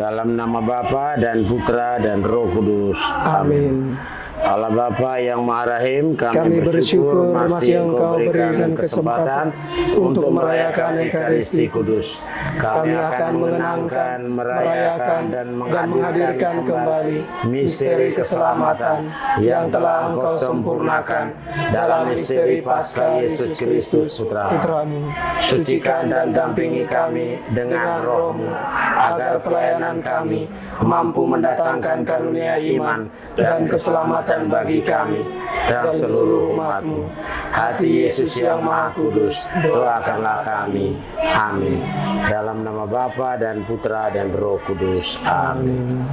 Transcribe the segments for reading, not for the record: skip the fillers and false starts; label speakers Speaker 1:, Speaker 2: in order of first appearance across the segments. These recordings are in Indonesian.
Speaker 1: Dalam nama Bapa dan Putra dan Roh Kudus.
Speaker 2: Amin.
Speaker 1: Allah Bapa yang Maha Rahim, kami bersyukur masih Engkau berikan kesempatan untuk merayakan Ekaristi Kudus. Kami akan mengenangkan, merayakan, dan menghadirkan kembali misteri keselamatan yang telah Engkau sempurnakan dalam misteri Paskah Yesus Kristus Putra-Mu. Sucikan dan dampingi kami dengan Roh-Mu, agar pelayanan kami mampu mendatangkan karunia iman dan keselamatan bagi kami dan seluruh umat-Mu. Hati Yesus yang Maha Kudus, doakanlah kami. Amin. Dalam nama Bapa dan Putra dan Roh Kudus. Amin.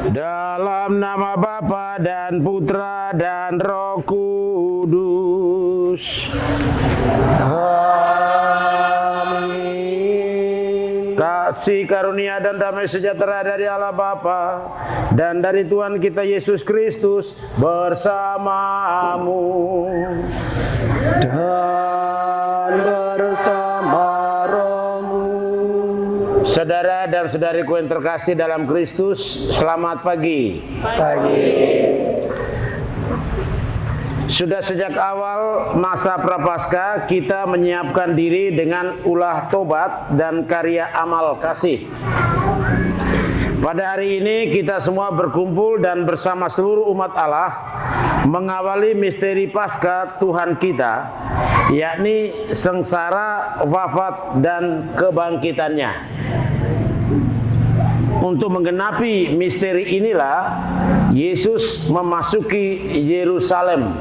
Speaker 1: Dalam nama Bapa dan Putra dan Roh Kudus. Amin. Kasih karunia dan damai sejahtera dari Allah Bapa dan dari Tuhan kita Yesus Kristus bersamamu dan bersama rohmu. Saudara dan saudariku yang terkasih dalam Kristus, selamat pagi. Sudah sejak awal masa Prapaskah kita menyiapkan diri dengan ulah tobat dan karya amal kasih. Pada hari ini kita semua berkumpul dan bersama seluruh umat Allah mengawali misteri Paskah Tuhan kita, yakni sengsara, wafat, dan kebangkitannya. Untuk menggenapi misteri inilah Yesus memasuki Yerusalem.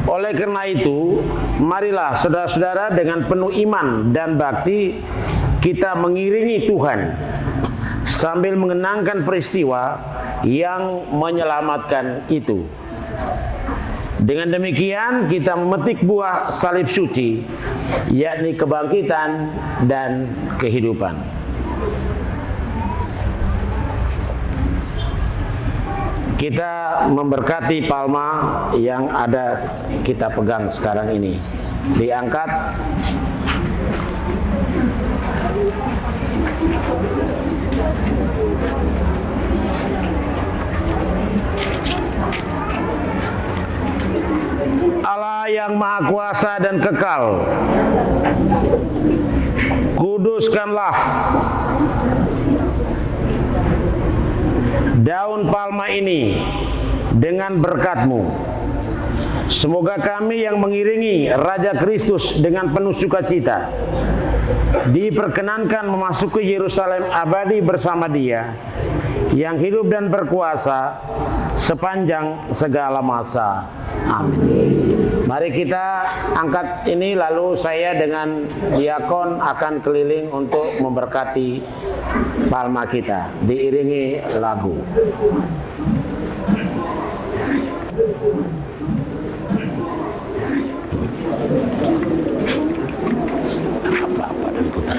Speaker 1: Oleh karena itu, marilah saudara-saudara dengan penuh iman dan bakti kita mengiringi Tuhan sambil mengenangkan peristiwa yang menyelamatkan itu. Dengan demikian kita memetik buah salib suci, yakni kebangkitan dan kehidupan. Kita memberkati palma yang ada kita pegang sekarang ini. Diangkat. Allah yang Maha Kuasa dan kekal, kuduskanlah daun palma ini dengan berkat-Mu. Semoga kami yang mengiringi Raja Kristus dengan penuh sukacita diperkenankan memasuki Yerusalem abadi bersama Dia yang hidup dan berkuasa sepanjang segala masa. Amin. Mari kita angkat ini, lalu saya dengan diakon akan keliling untuk memberkati palma kita, diiringi lagu. Bapak dan Putra.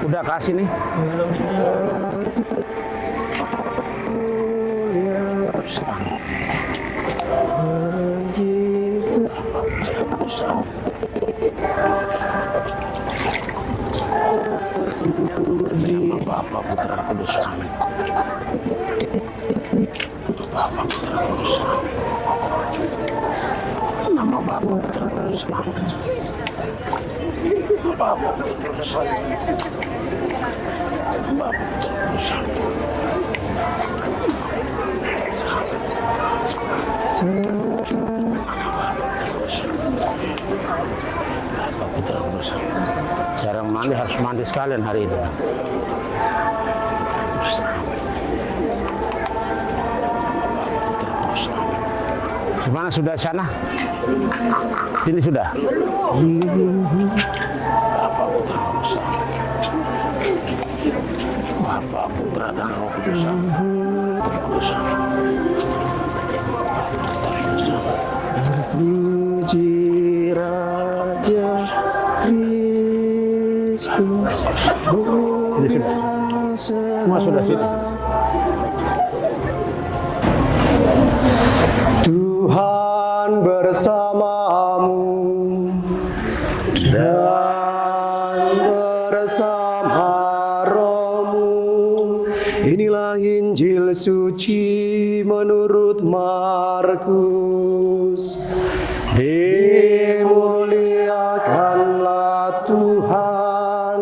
Speaker 1: Udah kasih nih. Bapa, Putra, Kudus. Amin. Bapa, Putra, Kudus. Nama Bapa, Putra, Kudus. Bapa, Putra, Kudus. Bapa, Putra, Kudus. Bapa, Putra, Kudus. Jarang mandi, harus mandi sekalian hari ini. Gimana, sudah sana? Ini sudah? Bapa, Putra, Kudus. Bapa, Putra, dan Roh Kudus.
Speaker 2: Puji Raja Kristus.
Speaker 1: Ini sudah. Semua sudah sini.
Speaker 2: Tuhan bersamamu dan bersama rohmu. Inilah Injil suci menurut Markus. Dimuliakanlah Tuhan.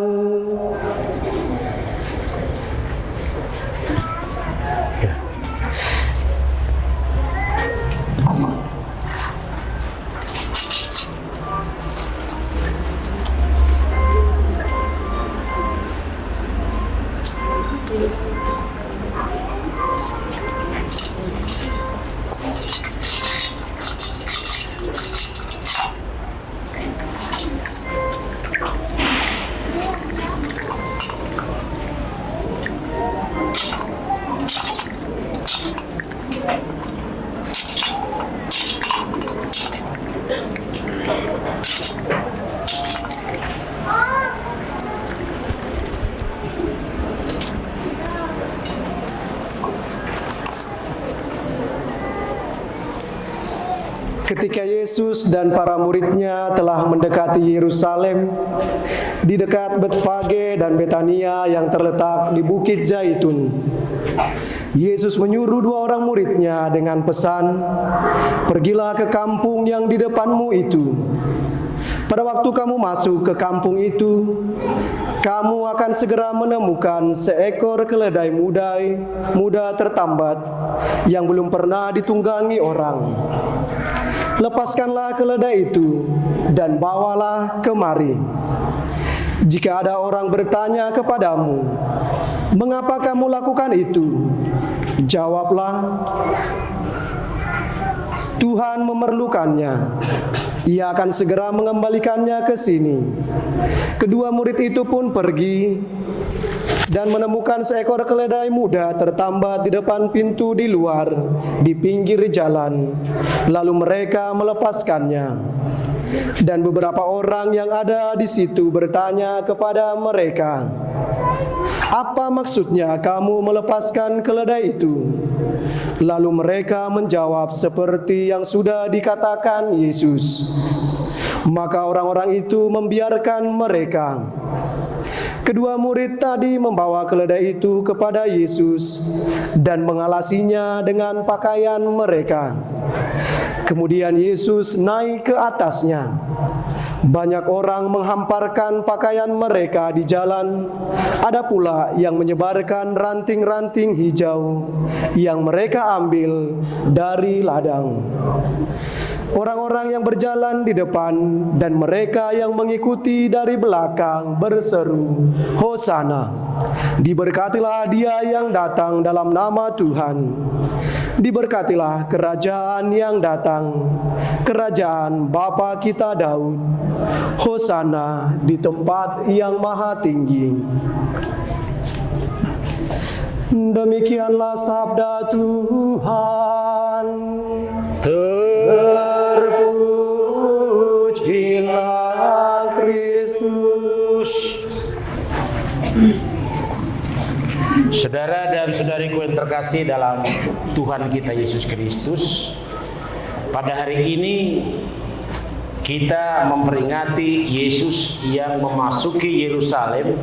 Speaker 2: Ketika Yesus dan para muridnya telah mendekati Yerusalem, di dekat Betfage dan Betania yang terletak di Bukit Zaitun, Yesus menyuruh 2 orang muridnya dengan pesan, "Pergilah ke kampung yang di depanmu itu. Pada waktu kamu masuk ke kampung itu, kamu akan segera menemukan seekor keledai muda tertambat yang belum pernah ditunggangi orang. Lepaskanlah keledai itu dan bawalah kemari. Jika ada orang bertanya kepadamu, 'Mengapa kamu lakukan itu?' jawablah, 'Tuhan memerlukannya. Ia akan segera mengembalikannya ke sini.' Kedua murid itu pun pergi dan menemukan seekor keledai muda tertambat di depan pintu di luar, di pinggir jalan. Lalu mereka melepaskannya. Dan beberapa orang yang ada di situ bertanya kepada mereka, 'Apa maksudnya kamu melepaskan keledai itu?' Lalu mereka menjawab seperti yang sudah dikatakan Yesus. Maka orang-orang itu membiarkan mereka. Kedua murid tadi membawa keledai itu kepada Yesus dan mengalasinya dengan pakaian mereka. Kemudian Yesus naik ke atasnya. Banyak orang menghamparkan pakaian mereka di jalan. Ada pula yang menyebarkan ranting-ranting hijau yang mereka ambil dari ladang. Orang-orang yang berjalan di depan dan mereka yang mengikuti dari belakang berseru, 'Hosana! Diberkatilah Dia yang datang dalam nama Tuhan. Diberkatilah kerajaan yang datang, kerajaan Bapa kita Daud. Hosana di tempat yang maha tinggi.' Demikianlah sabda Tuhan. Terpujilah Kristus.
Speaker 1: Saudara dan saudariku yang terkasih dalam Tuhan kita Yesus Kristus, pada hari ini kita memperingati Yesus yang memasuki Yerusalem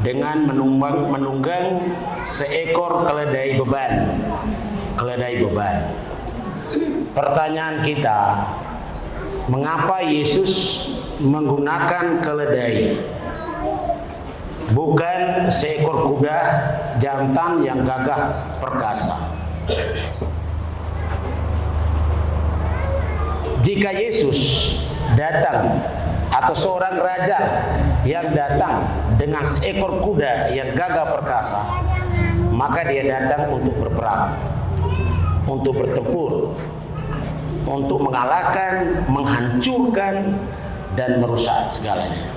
Speaker 1: dengan menunggang seekor keledai beban. Keledai beban. Pertanyaan kita, mengapa Yesus menggunakan keledai? Bukan seekor kuda jantan yang gagah perkasa. Jika Yesus datang atau seorang raja yang datang dengan seekor kuda yang gagah perkasa, maka dia datang untuk berperang, untuk bertempur, untuk mengalahkan, menghancurkan, dan merusak segalanya.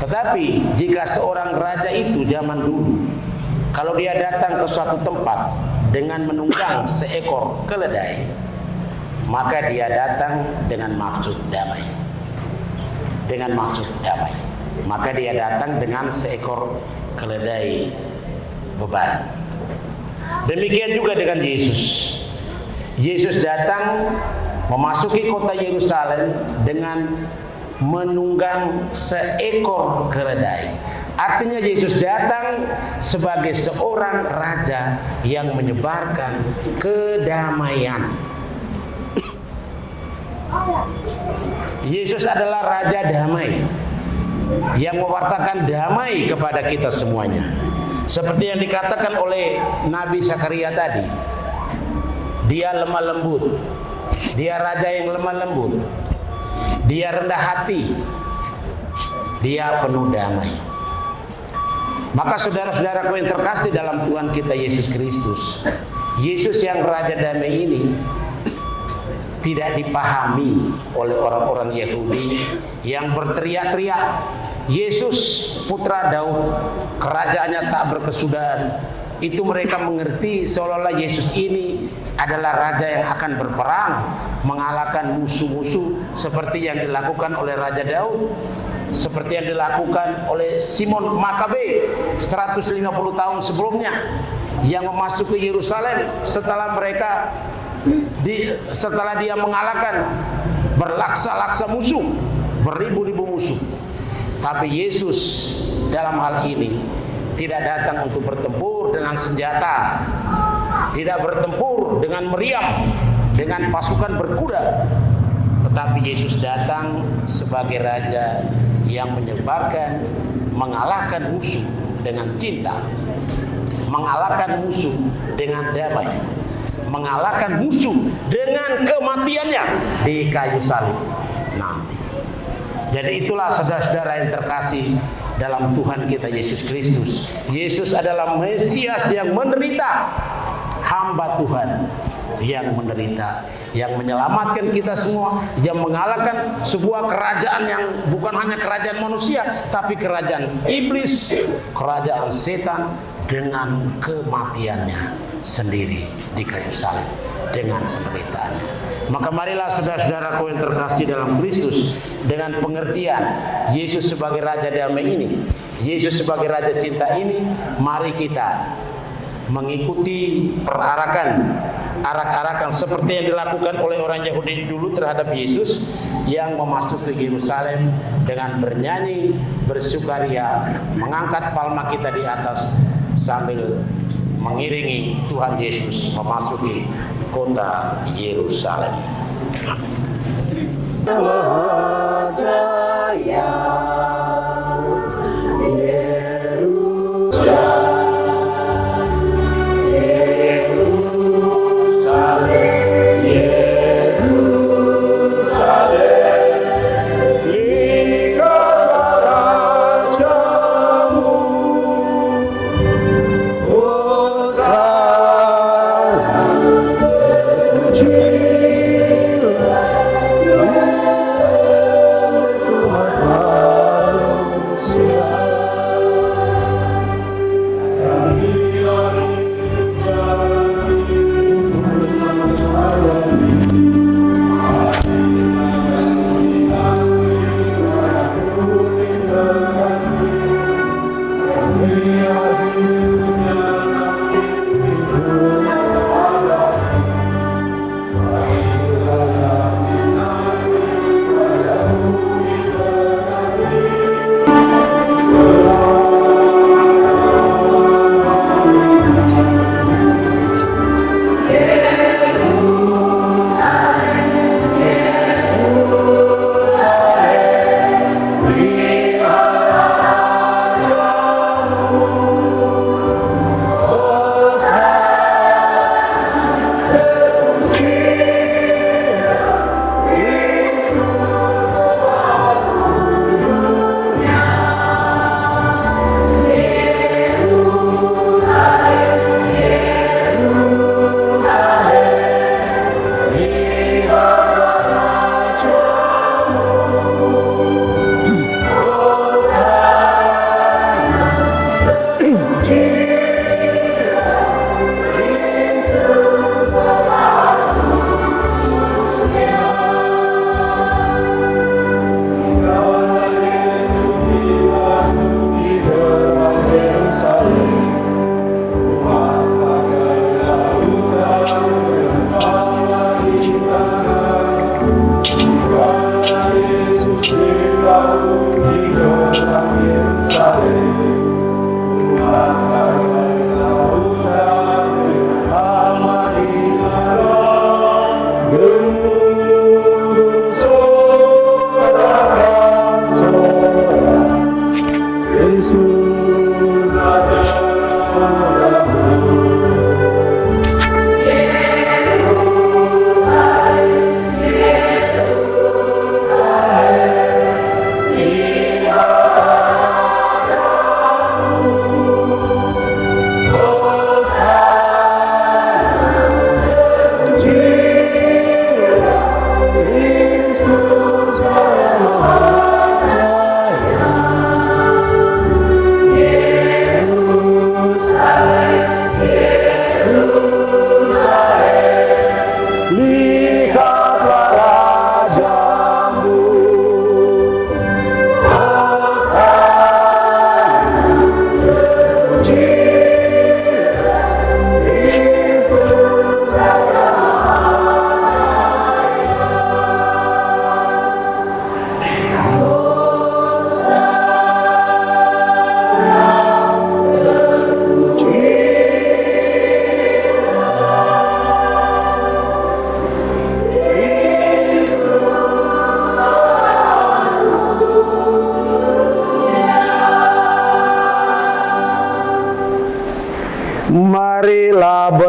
Speaker 1: Tetapi jika seorang raja itu zaman dulu, kalau dia datang ke suatu tempat dengan menunggang seekor keledai, maka dia datang dengan maksud damai. Dengan maksud damai. Maka dia datang dengan seekor keledai beban. Demikian juga dengan Yesus. Yesus datang memasuki kota Yerusalem dengan menunggang seekor keledai. Artinya Yesus datang sebagai seorang raja yang menyebarkan kedamaian. Yesus adalah raja damai yang mewartakan damai kepada kita semuanya. Seperti yang dikatakan oleh Nabi Zakaria tadi, dia lemah lembut, dia raja yang lemah lembut, dia rendah hati, dia penuh damai. Maka saudara-saudaraku yang terkasih dalam Tuhan kita Yesus Kristus, Yesus yang raja damai ini tidak dipahami oleh orang-orang Yahudi yang berteriak-teriak, Yesus putra Daud, kerajaannya tak berkesudahan. Itu mereka mengerti seolah-olah Yesus ini adalah raja yang akan berperang, mengalahkan musuh-musuh seperti yang dilakukan oleh Raja Daud, seperti yang dilakukan oleh Simon Makabe 150 tahun sebelumnya, yang memasuki Yerusalem setelah dia mengalahkan berlaksa-laksa musuh, beribu-ribu musuh. Tapi Yesus dalam hal ini tidak datang untuk bertempur dengan senjata, tidak bertempur dengan meriam, dengan pasukan berkuda, tetapi Yesus datang sebagai raja yang menyebarkan, mengalahkan musuh dengan cinta, mengalahkan musuh dengan damai, mengalahkan musuh dengan kematiannya di kayu salib nanti. Jadi itulah saudara-saudara yang terkasih dalam Tuhan kita Yesus Kristus. Yesus adalah Mesias yang menderita, hamba Tuhan yang menderita, yang menyelamatkan kita semua, yang mengalahkan sebuah kerajaan yang bukan hanya kerajaan manusia, tapi kerajaan iblis, kerajaan setan, dengan kematiannya sendiri di kayu salib, dengan penderitaannya. Maka marilah saudara-saudaraku yang terkasih dalam Kristus, dengan pengertian Yesus sebagai Raja damai ini, Yesus sebagai Raja cinta ini, mari kita mengikuti arak-arakan seperti yang dilakukan oleh orang Yahudi dulu terhadap Yesus yang memasuki Yerusalem dengan bernyanyi, bersukaria, mengangkat palma kita di atas sambil mengiringi Tuhan Yesus memasuki kota Yerusalem. Jaya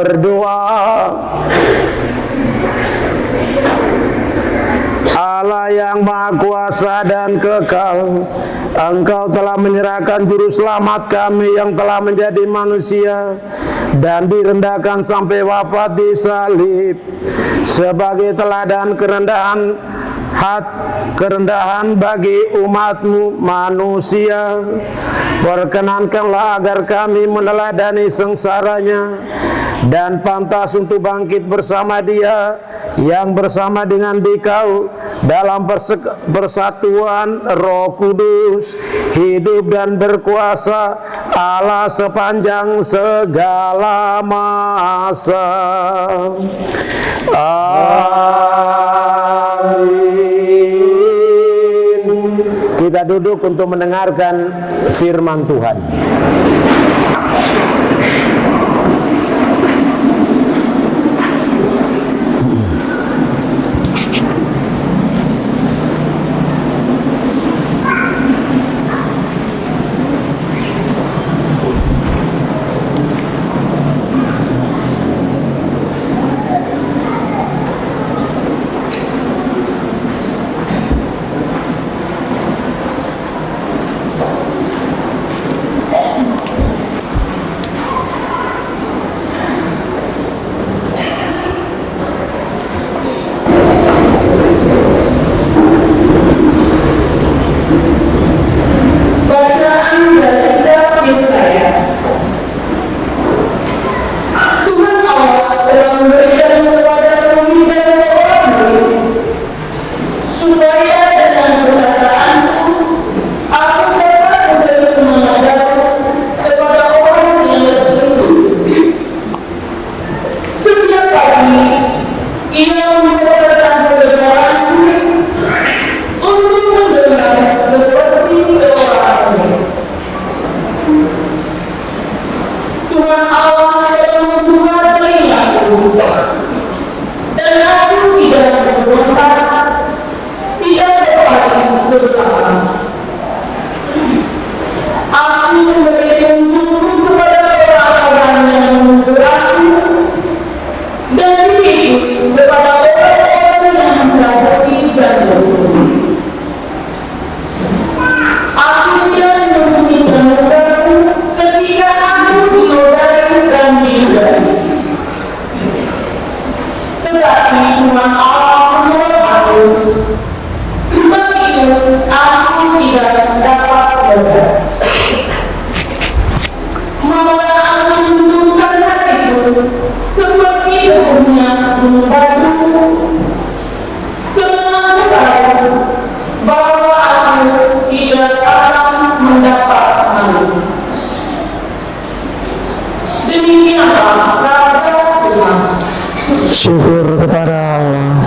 Speaker 1: berdoa. Allah yang Maha Kuasa dan Kekal, Engkau telah menyerahkan Juru Selamat kami yang telah menjadi manusia dan direndahkan sampai wafat di salib sebagai teladan kerendahan bagi umat-Mu manusia. Perkenankanlah agar kami meneladani sengsaranya dan pantas untuk bangkit bersama Dia yang bersama dengan Dikau dalam persatuan Roh Kudus, hidup dan berkuasa Allah sepanjang segala masa. Amin. Kita duduk untuk mendengarkan firman Tuhan. Syukur kepada Allah.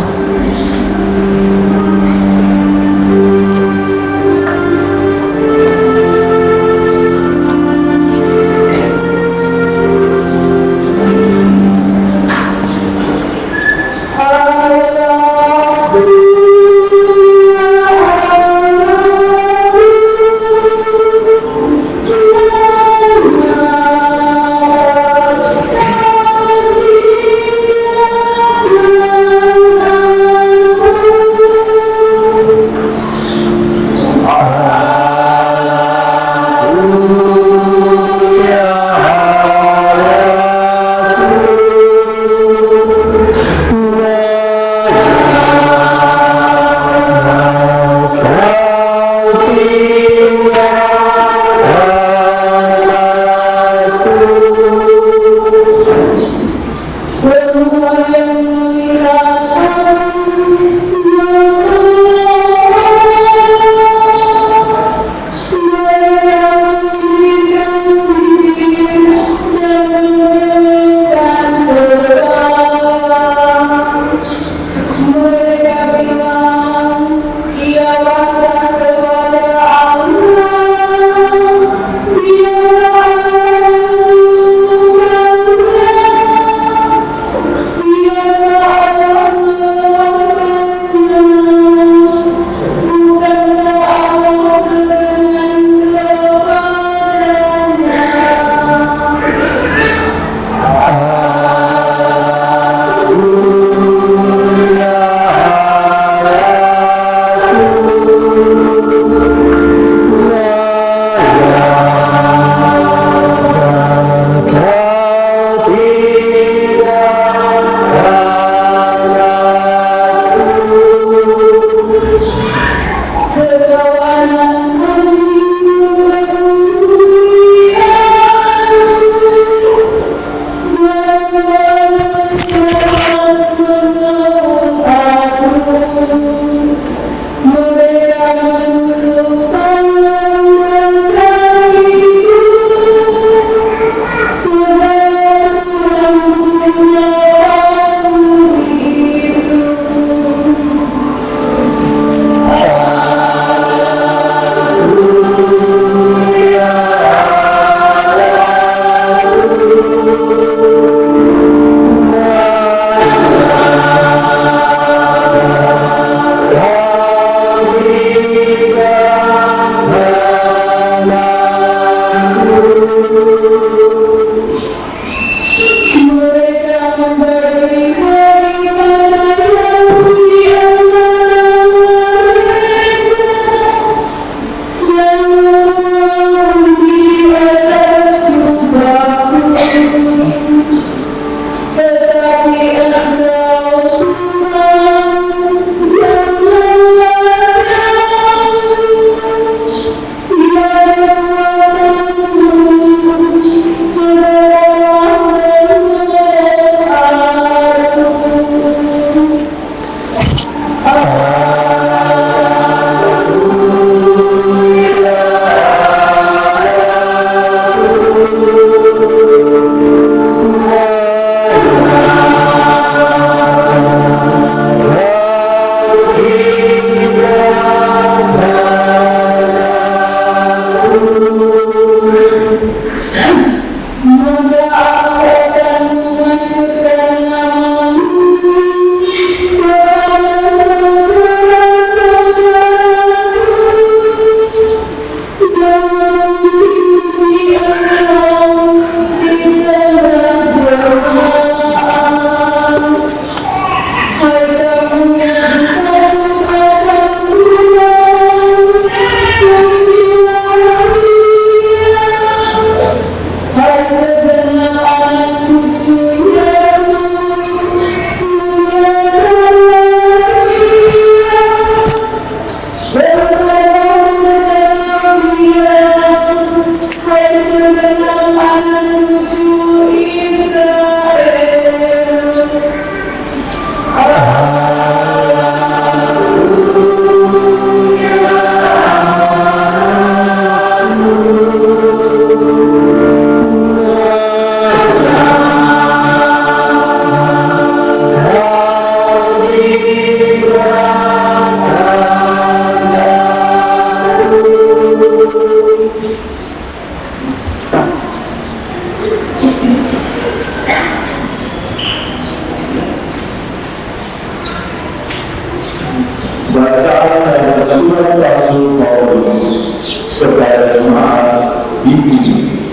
Speaker 3: Bacaan dari surat Rasul Paulus kepada jemaat di Filipi.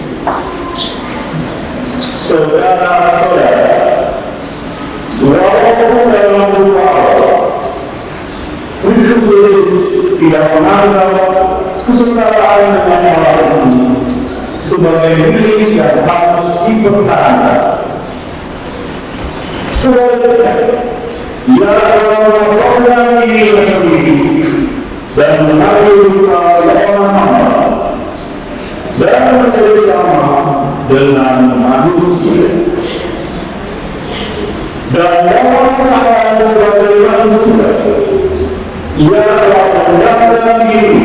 Speaker 3: Saudara-saudara, walaupun dalam rupa Allah, Kristus Yesus tidak menganggap kesetaraan dengan Allah ini sebagai milik yang harus dipertahankan. Sebaliknya, ia adalah masalah dirinya sendiri dan mengambil orang hamba dan menjadi sama dengan manusia. Dan dalam keadaan sebagai manusia, ia telah merendahkan diri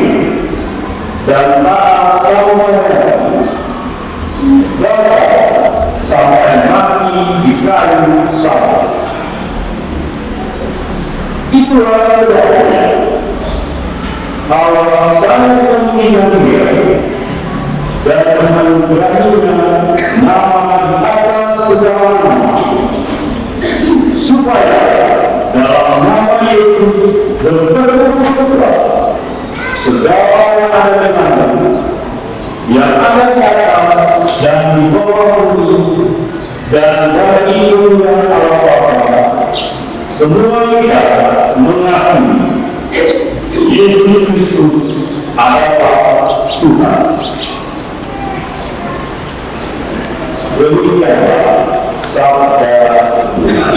Speaker 3: dan taat sama Tuhan, bahkan sampai mati di kayu salib. Itulah sebabnya Allah sangat mengingat dia dan menganugerahinya nama di atas segala nama, supaya dalam nama Yesus berterus segala yang ada dengannya, yang ada datang dan di bawah bumi dan dari dunia Allah Bapa, semua kita mengakui Yesus Kristus adalah Tuhan. Demikianlah sabda Tuhan.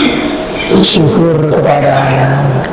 Speaker 2: Syukur kepada Allah.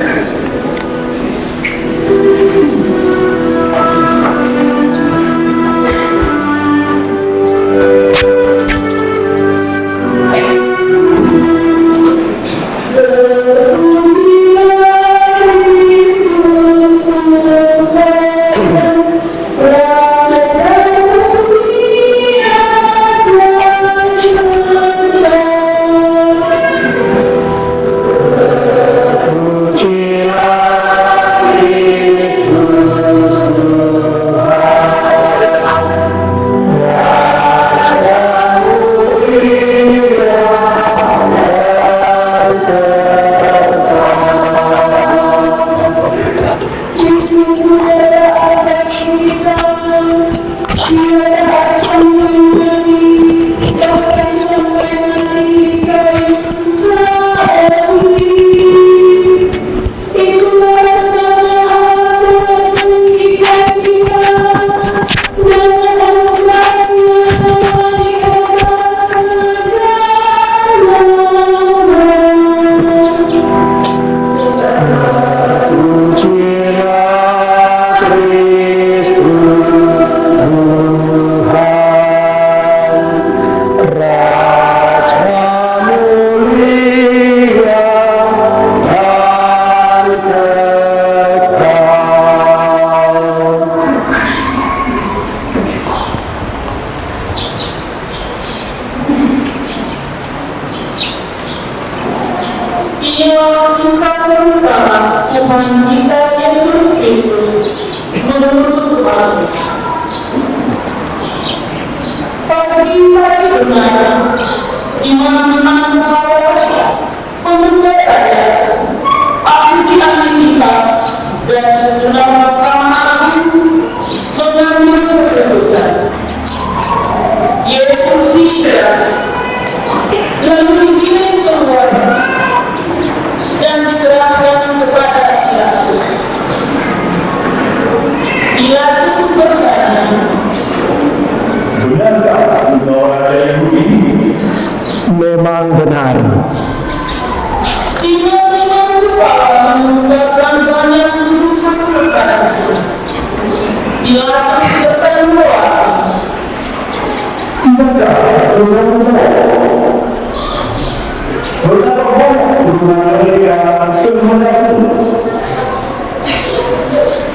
Speaker 2: Memang benar.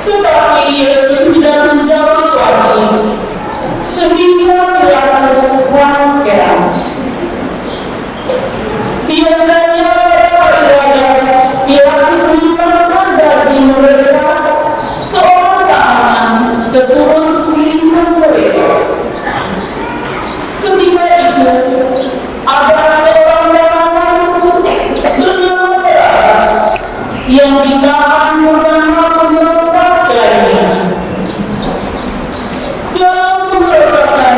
Speaker 4: Tetapi Yesus tidak menjawab lagi, sehingga Pilatus sangat heran. Biasanya pada Pilatus yang ditahan bersama pemberontak lainnya. Dalam pemberontakan,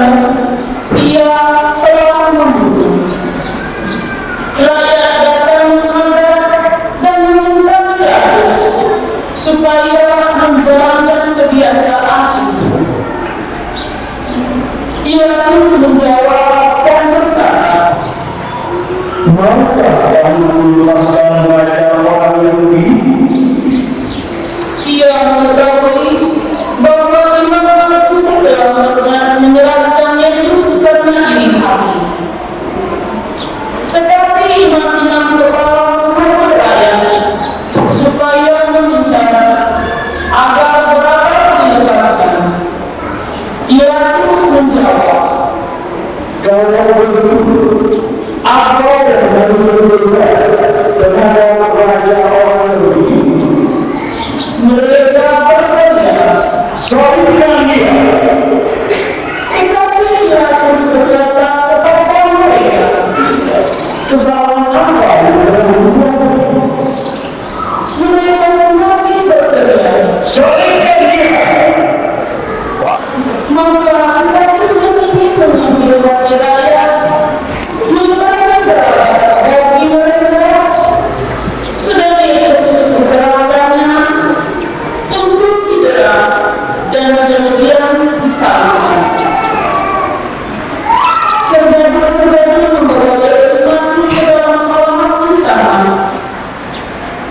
Speaker 4: ia telah membunuh. Rakyat datang menghadap dan meminta Pilatus supaya menjalankan kebiasaan itu. Ia pun menjawab dan berkata,
Speaker 3: Maka kamu melepaskan mereka orang Yahudi?
Speaker 4: ia mengetahui bahwa imam itu telah menyerahkan Yesus karena ini hati. Tetapi imam-imam kepala rakyat supaya meminta agar Barabbas dilepaskan. Ia terus menjawab,
Speaker 3: Kalau begitu, apa yang harus berbuat terhadap raja orang Yahudi?
Speaker 4: mereka bertanya,
Speaker 3: Salibkan dia.
Speaker 4: tetapi ia terus berkata kepada mereka,
Speaker 3: Kesalahan apa yang telah dibuat?
Speaker 4: mereka semakin bertanya,
Speaker 3: Salibkan dia.
Speaker 4: maka Pilatus ingin mengambil wakil rakyat, melepaskan Barabbas bagi mereka, sedang Yesus diserahkannya untuk didera dan kemudian disalibkan. Sedang berkebun membawa Yesus masuk ke dalam halaman istana,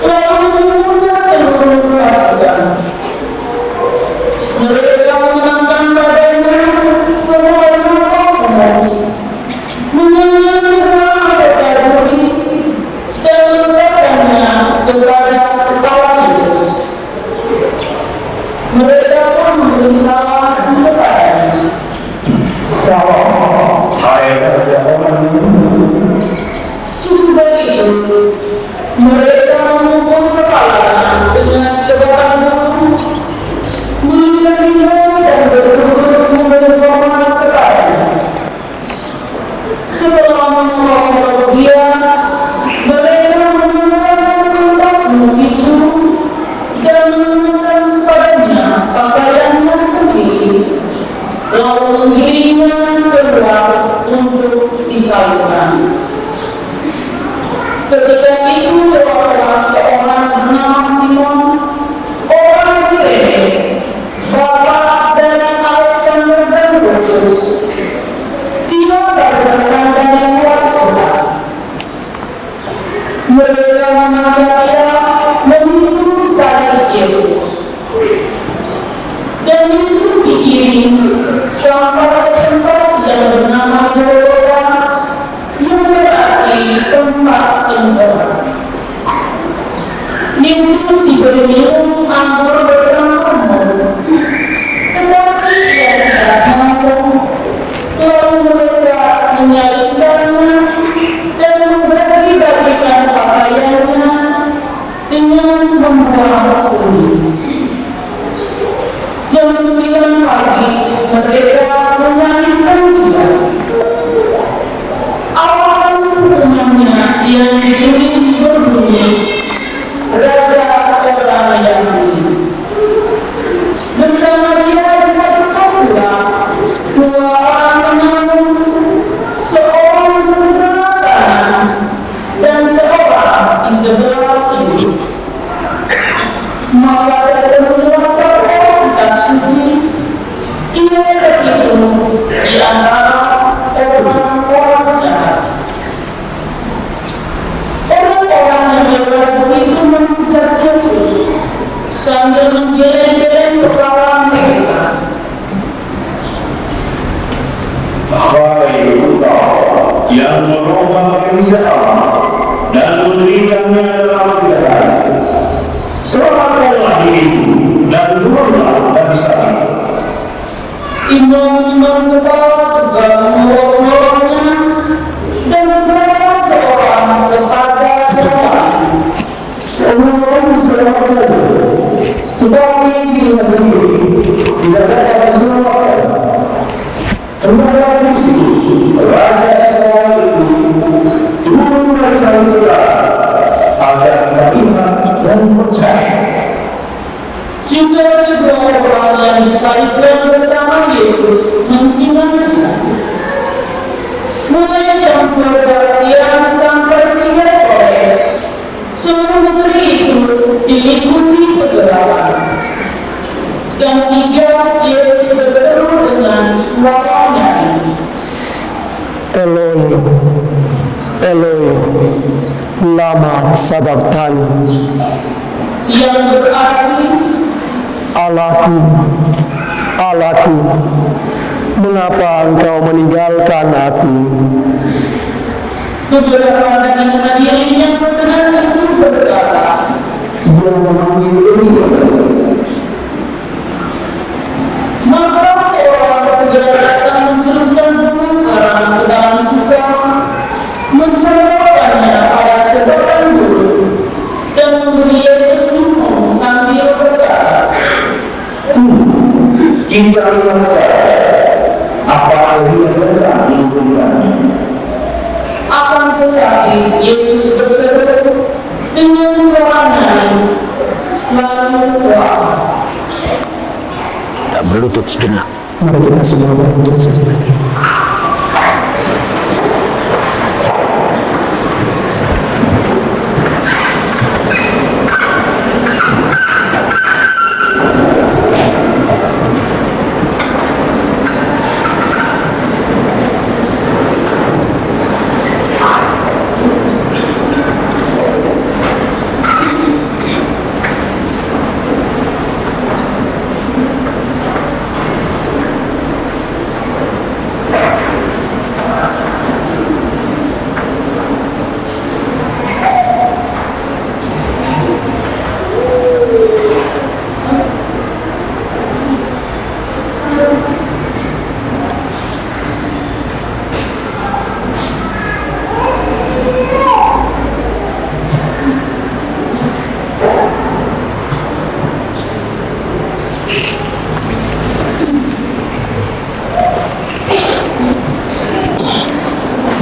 Speaker 4: lalu mengumpulkan seluruh pasukan. Mereka menangkan badannya sebagai umum, mengambil semua anggota tubuh dan meletakkannya kepada kepala Yesus. Mereka pun memberi salam kepadanya.
Speaker 3: Salah, hai raja orang Yahudi.
Speaker 4: Sesudah itu, mereka memukul kepalanya dengan sebatang batu, melukainya dan berlutut memberikan kepadanya. Setelah memukul dia, mereka mengenakan batu itu dan mengenakan padanya pakaiannya sendiri, lalu menggiringnya keluar untuk disalibkan. Ketika itu lewatlah seorang bernama Simon, orang Kirene, bapa dari Alexander dan Rufus. Dia datang dari luar kota. Mereka memaksa dia memikul salib Yesus. Dan Yesus digiring sampai tempat yang bernama Golgota, yang berarti tempat tengkorak. Yesus diberi minum anggur bersama-sama, tetapi ia tidak mau. Lalu mereka menyalibkannya dan membagi-bagikan pakaiannya dengan membuang kulit. Jam 9 pagi mereka menyalibkan dia. Awal hukumannya yang ditulis berbunyi, Raja orang Yahudi. Bersama dia disatukan pula dua orang penyamun, seorang di sebelah kanan dan seorang di sebelah kiri. Maka terpenuhilah sabda kitab suci, ia terhitung di antara orang-orang jahat. Orang-orang yang berada di situ menghujat Yesus sambil menggeleng-geleng kepala mereka.
Speaker 3: Hai engkau yang merubah kerisnya Allah dan memberikannya dalam keadaan. Selamatkanlah dirimu dan turunlah dari sana.
Speaker 4: Imam-imam kepala juga membawa-bawanya dan membawa seorang kepada Tuhan.
Speaker 3: Orang diselamatkan, tetapi dia sendiri tidak dapat diselamatkan. Kepada Kristus, Raja Israel itu turun dari sana agar beriman dan percaya.
Speaker 4: meninggal. Juga kedua orang yang disalibkan bersama Yesus meninggal. Mulai jam 12 siang sampai 3 sore, seluruh negeri itu diliputi kegelapan. Jam 3 Yesus berseru dengan suara nyaring,
Speaker 2: Eloi, Eloi, lama sabachthani,
Speaker 4: yang berarti,
Speaker 2: Allahku, Allahku, mengapa engkau meninggalkan aku?
Speaker 4: beberapa dari hadirin yang mendengar itu berkata,
Speaker 3: Yang memanggil Elia.
Speaker 4: maka seorang segera datang mencelupkan burung arang ke dalam cukang, mencolokkannya pada sebatang burung, dan memberi Yesus minum sambil berkata,
Speaker 3: Jika lihat saya, apa Elia datang memberikannya?
Speaker 4: akan tetapi Yesus berseru dengan suara nyaring, lalu keluar.
Speaker 1: Tak berlutut sejenak.
Speaker 2: Mari kita semua berlutut sejenak.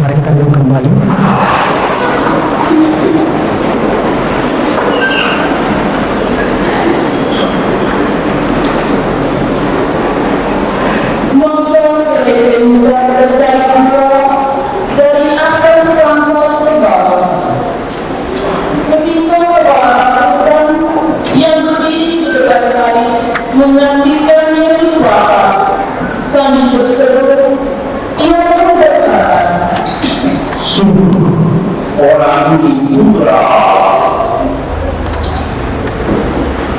Speaker 2: Mari kita duduk kembali.
Speaker 4: Maka mereka bisa tercari dari atas sampai ke bawah. Ketika orang yang berdiri di dekat salib menyaksikan Yesus wafat sambil berseru, ia berkata,
Speaker 3: Sungguh, orang ini berat.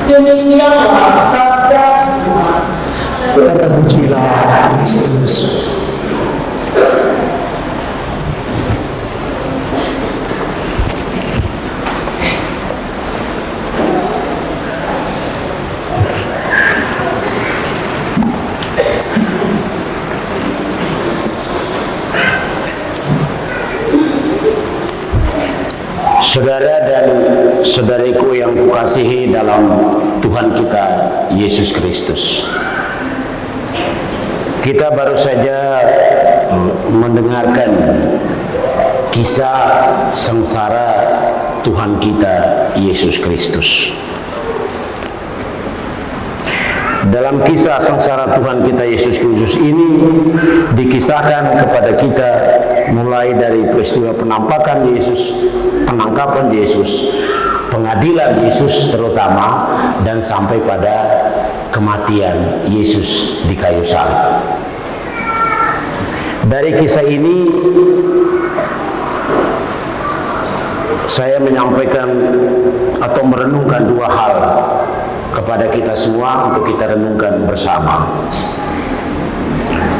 Speaker 4: demikianlah sabda Tuhan.
Speaker 2: Terpujilah Kristus.
Speaker 1: Saudara dan saudariku yang kukasihi dalam Tuhan kita Yesus Kristus, kita baru saja mendengarkan kisah sengsara Tuhan kita Yesus Kristus. Dalam kisah sengsara Tuhan kita Yesus Kristus ini dikisahkan kepada kita mulai dari peristiwa penampakan Yesus, penangkapan Yesus, pengadilan Yesus terutama, dan sampai pada kematian Yesus di kayu salib. Dari kisah ini saya menyampaikan atau merenungkan dua hal kepada kita semua untuk kita renungkan bersama.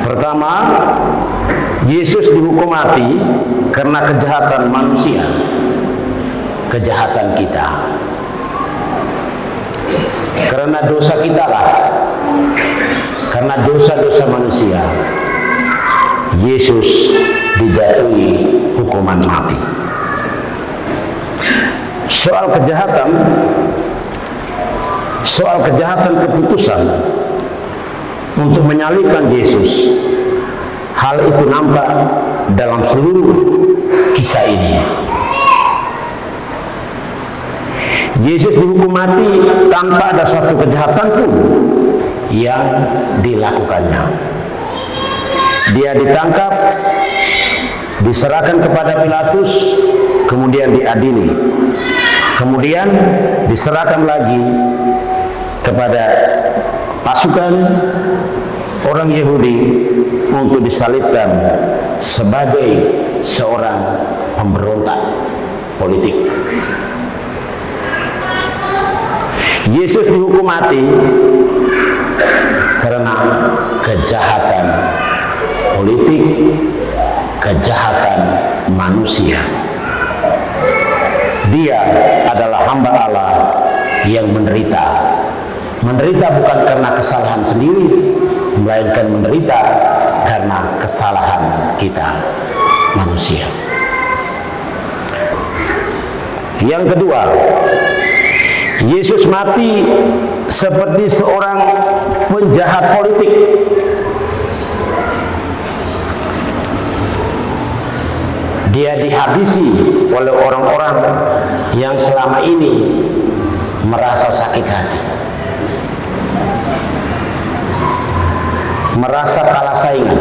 Speaker 1: Pertama, Yesus dihukum mati karena kejahatan manusia, kejahatan kita. Karena dosa kita lah, karena dosa-dosa manusia, Yesus dijatuhi hukuman mati. Soal kejahatan keputusan untuk menyalibkan Yesus, hal itu nampak dalam seluruh kisah ini. Yesus dihukum mati tanpa ada satu kejahatan pun yang dilakukannya. Dia ditangkap, diserahkan kepada Pilatus, kemudian diadili, kemudian diserahkan lagi kepada pasukan orang Yahudi untuk disalibkan sebagai seorang pemberontak politik. Yesus dihukum mati karena kejahatan politik, kejahatan manusia. Dia adalah hamba Allah yang menderita. Menderita bukan karena kesalahan sendiri, melainkan menderita karena kesalahan kita manusia. Yang kedua, Yesus mati seperti seorang penjahat politik. Dia dihabisi oleh orang-orang yang selama ini merasa sakit hati, merasa kalah saingan,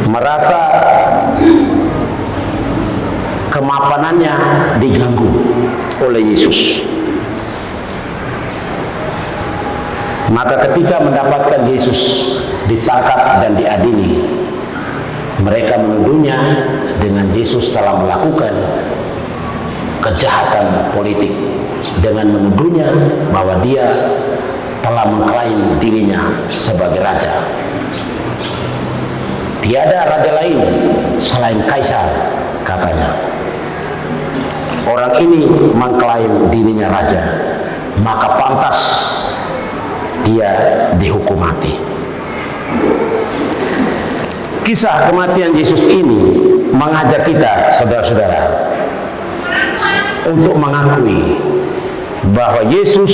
Speaker 1: merasa kemapanannya diganggu oleh Yesus. Maka ketika mendapatkan Yesus ditangkap dan diadili, mereka menuduhnya dengan Yesus telah melakukan kejahatan politik, dengan menuduhnya bahwa dia telah mengklaim dirinya sebagai raja. Tiada raja lain selain Kaisar, katanya. Orang ini mengklaim dirinya raja, maka pantas dia dihukum mati. Kisah kematian Yesus ini mengajak kita, saudara-saudara, untuk mengakui bahwa Yesus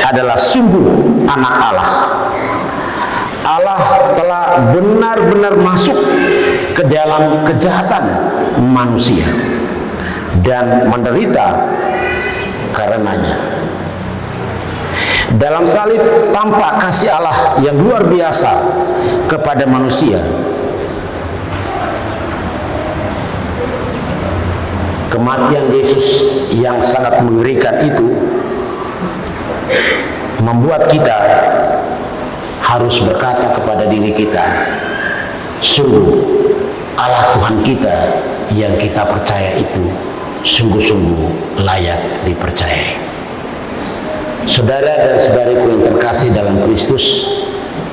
Speaker 1: adalah sungguh anak Allah. Allah telah benar-benar masuk ke dalam kejahatan manusia dan menderita karenanya. Dalam salib tampak kasih Allah yang luar biasa kepada manusia. Kematian Yesus yang sangat mengerikan itu membuat kita harus berkata kepada diri kita, sungguh Allah Tuhan kita yang kita percaya itu sungguh-sungguh layak dipercayai. Saudara dan saudariku yang terkasih dalam Kristus,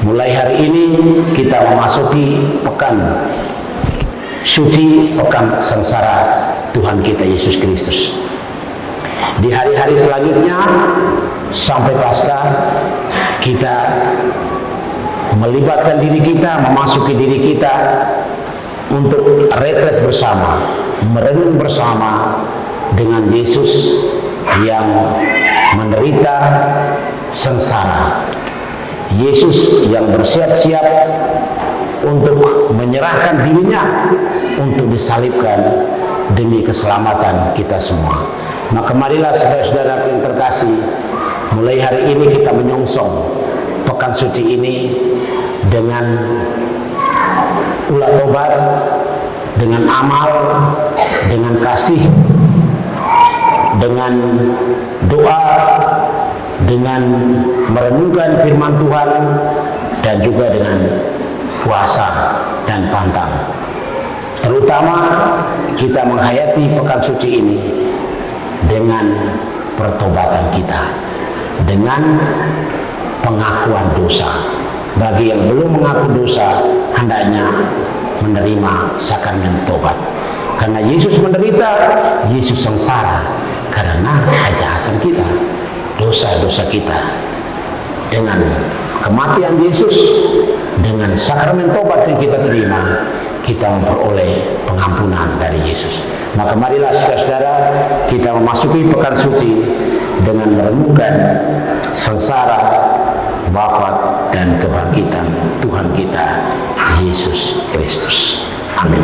Speaker 1: mulai hari ini kita memasuki pekan suci, pekan sengsara Tuhan kita Yesus Kristus. Di hari-hari selanjutnya sampai Paskah, kita melibatkan diri kita, memasuki diri kita untuk retret bersama, merenung bersama dengan Yesus yang menderita sengsara, Yesus yang bersiap-siap untuk menyerahkan dirinya untuk disalibkan demi keselamatan kita semua. Maka marilah saudara-saudara yang terkasih, mulai hari ini kita menyongsong pekan suci ini dengan ulah tobat, dengan amal, dengan kasih, dengan doa, dengan merenungkan firman Tuhan, dan juga dengan puasa dan pantang. Terutama kita menghayati pekan suci ini dengan pertobatan kita, dengan pengakuan dosa. Bagi yang belum mengaku dosa, hendaknya menerima sakramen tobat. Karena Yesus menderita, Yesus sengsara karena kejahatan kita, dosa-dosa kita. Dengan kematian Yesus, dengan sakramen tobat yang kita terima, kita memperoleh pengampunan dari Yesus. Maka marilah saudara-saudara, kita memasuki pekan suci dengan merenungkan sengsara, wafat, dan kebangkitan Tuhan kita Yesus Kristus. Amin.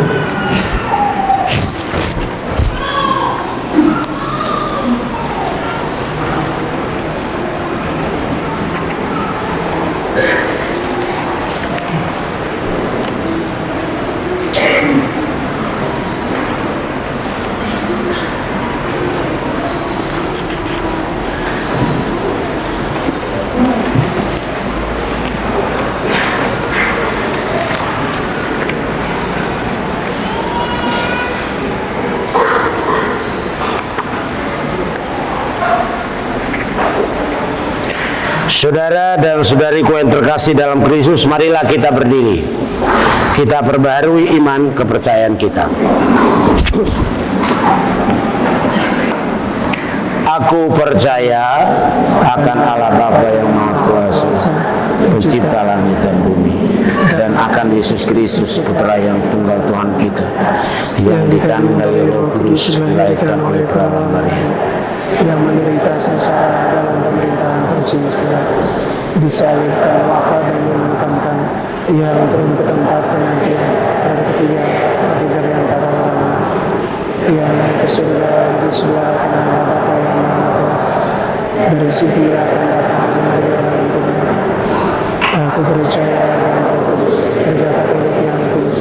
Speaker 1: Saudara dan saudariku yang terkasih dalam Kristus, marilah kita berdiri. Kita perbaharui iman kepercayaan kita. Aku percaya akan Allah Bapa yang Maha Kuasa, pencipta langit dan bumi, dan akan Yesus Kristus, Putra yang tunggal Tuhan kita, yang dikandung dari Roh Kudus, dilahirkan oleh perawan Maria,
Speaker 2: yang menderita sengsara dalam pemerintahan Pontius Pilatus, disalibkan, wafat dan dimakamkan, ia turun ke tempat penantian, dari ketiga bagi dari antara orang mati, ia naik ke surga, di sebelah kanan Bapa yang Maha Kuasa, dari situ ia akan datang menjadi orang hidup. Aku percaya dan berkudus, Gereja Katolik yang kudus,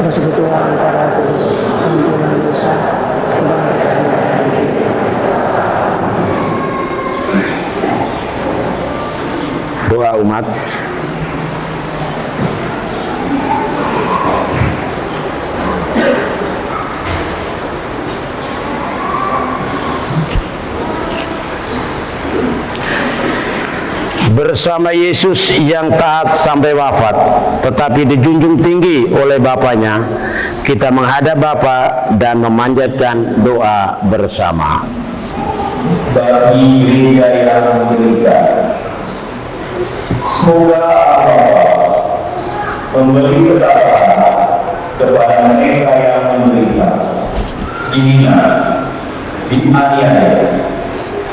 Speaker 2: persekutuan para kudus, ampunan dosa, kebangkitan dan hidup.
Speaker 1: Doa umat. Bersama Yesus yang taat sampai wafat, tetapi dijunjung tinggi oleh Bapaknya, kita menghadap Bapa dan memanjatkan doa bersama.
Speaker 3: Bagi gereja yang menderita, semoga Allah memberi ketabahan kepada mereka yang menderita, dihina, dianiaya,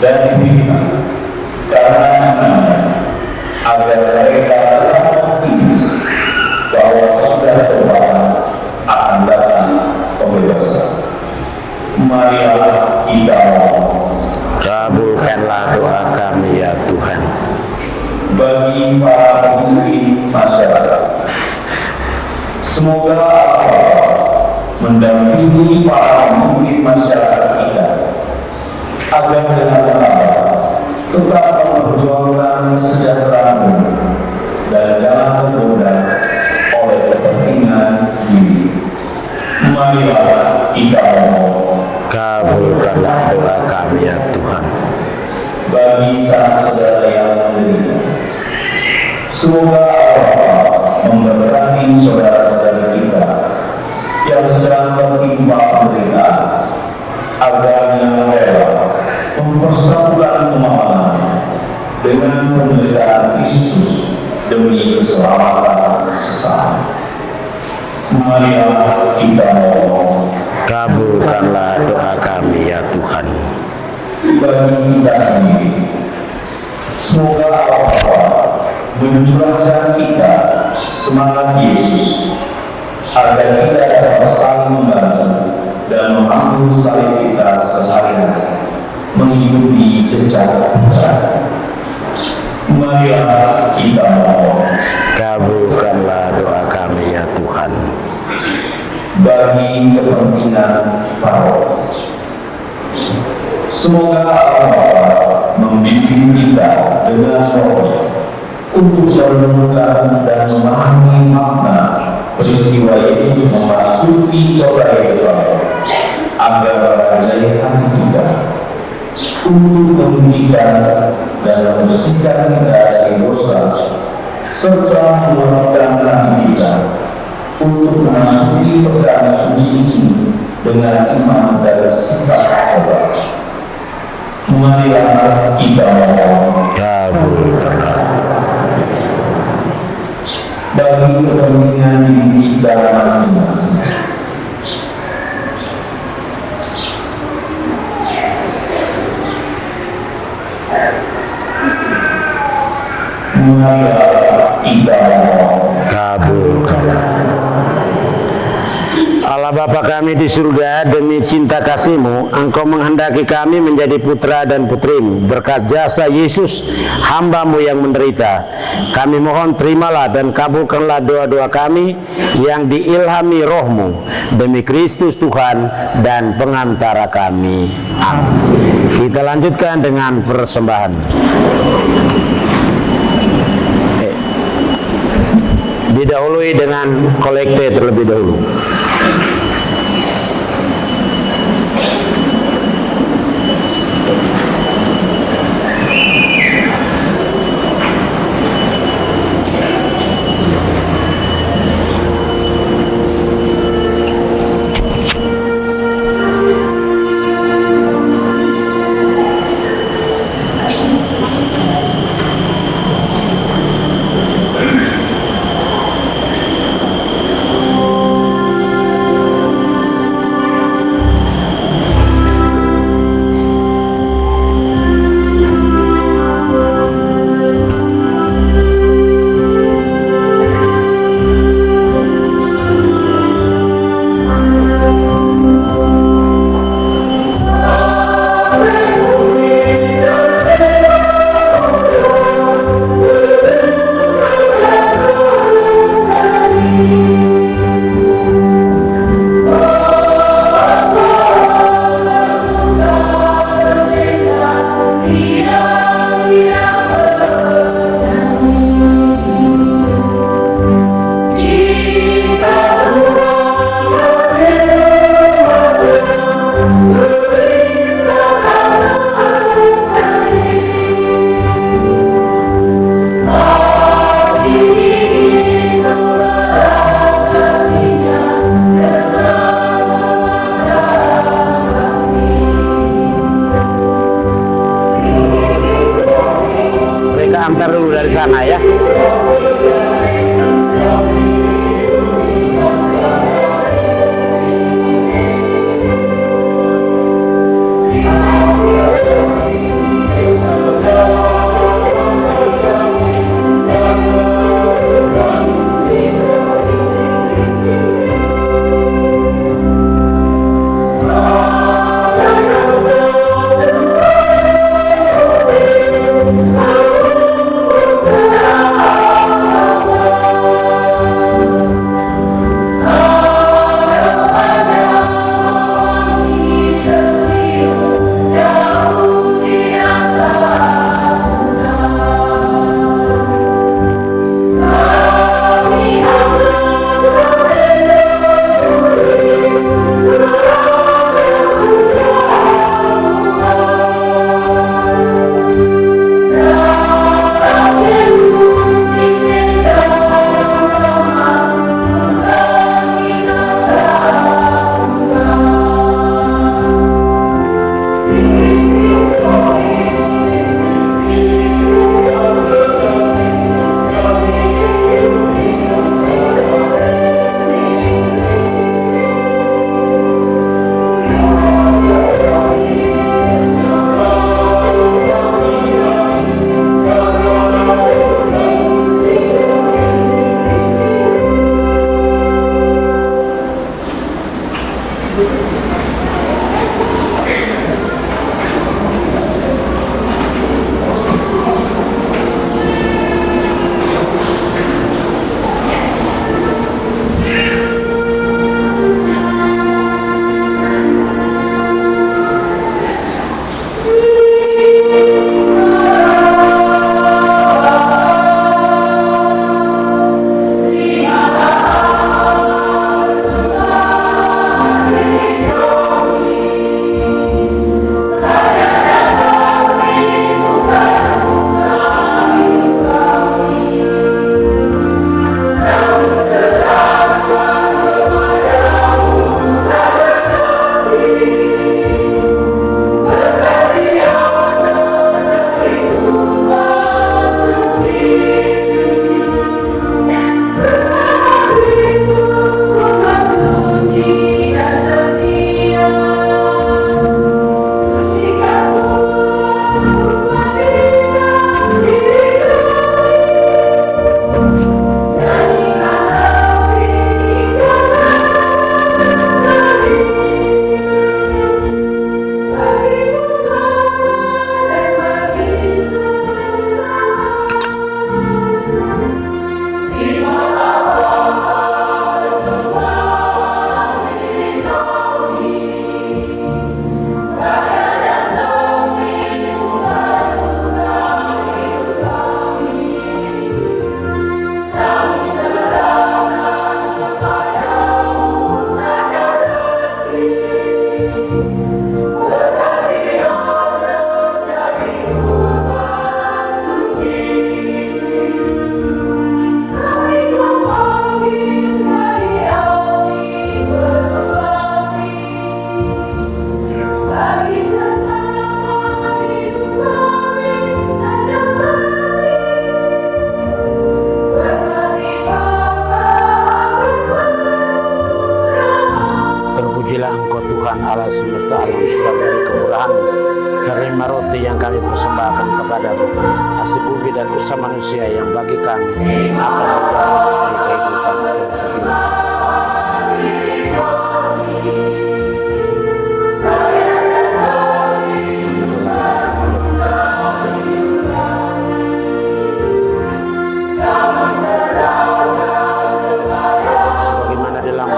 Speaker 3: dan difitnah karena namanya, agar mereka dapat optimis bahwa sudah Tuhan akan datang pembebasan. Marilah kita
Speaker 1: Kabulkanlah doa kami ya Tuhan.
Speaker 3: bagi para pemimpin masyarakat, semoga Allah mendampingi para pemimpin masyarakat kita agar dengan benar tetap memperjuangkan kesejahteraan dan jangan tergoda oleh kepentingan diri. Marilah kita
Speaker 1: Kabulkanlah doa kami ya Tuhan.
Speaker 3: bagi saudara yang menderita, semoga Allah memberkati saudara-saudara kita yang sedang tertimpa penderitaan, agarnya rela mempersatukan kemahamannya dengan penderitaan Kristus demi keselamatan sesama. Marilah kita mohon
Speaker 1: Kabulkanlah doa kami ya Tuhan.
Speaker 3: bagi kita sendiri, semoga Allah mencurahkan kita semangat Yesus agar kita dapat saling membantu dan memahami salib kita sehari-hari mengikuti jejak kita. Marilah kita mohon
Speaker 1: Kabulkanlah doa kami ya Tuhan.
Speaker 3: bagi kepentingan paroh, semoga Allah membimbing kita dengan roh untuk merenungkan dan memahami makna peristiwa Yesus memasuki kota Yerusalem, agar dari hati kita untuk memujikan dan membersihkan kita dari dosa, serta menguatkan hati kita untuk memasuki pekerjaan suci ini dengan iman dan sifat Allah. Marilah kita mohon
Speaker 1: Kabulkanlah.
Speaker 3: bagi kepentingan diri kita masing-masing. Marilah kita mohon
Speaker 1: Kabulkanlah. Allah Bapa kami di surga, demi cinta kasih-Mu, Engkau menghendaki kami menjadi putra dan putri-Mu. Berkat jasa Yesus, hamba-Mu yang menderita, kami mohon terimalah dan kabulkanlah doa-doa kami yang diilhami Roh-Mu, demi Kristus Tuhan dan pengantara kami. Amin. Kita lanjutkan dengan persembahan. Didahului dengan kolekte terlebih dahulu. antar dulu dari sana ya. Allah semesta alam, sebab dari kemurahan-Mu terima roti yang kami persembahkan kepadamu, hasil bumi dan usaha manusia yang bagi kami akan menjadi kehidupan tersedia. Sebagaimana dalam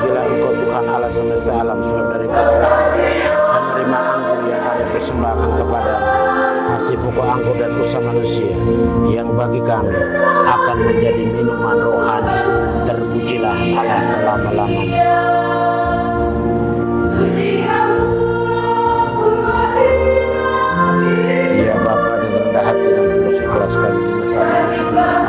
Speaker 1: bila Engkau Tuhan Allah semesta alam, sebab dari kemurahan menerima anggur yang kami persembahkan kepadamu, hasil pokok anggur dan usaha manusia yang bagi kami akan menjadi minuman rohani. Terpujilah Allah selama-lamanya. Ya Bapa, dengan rendah hati dan tulus ikhlas kami menyembah.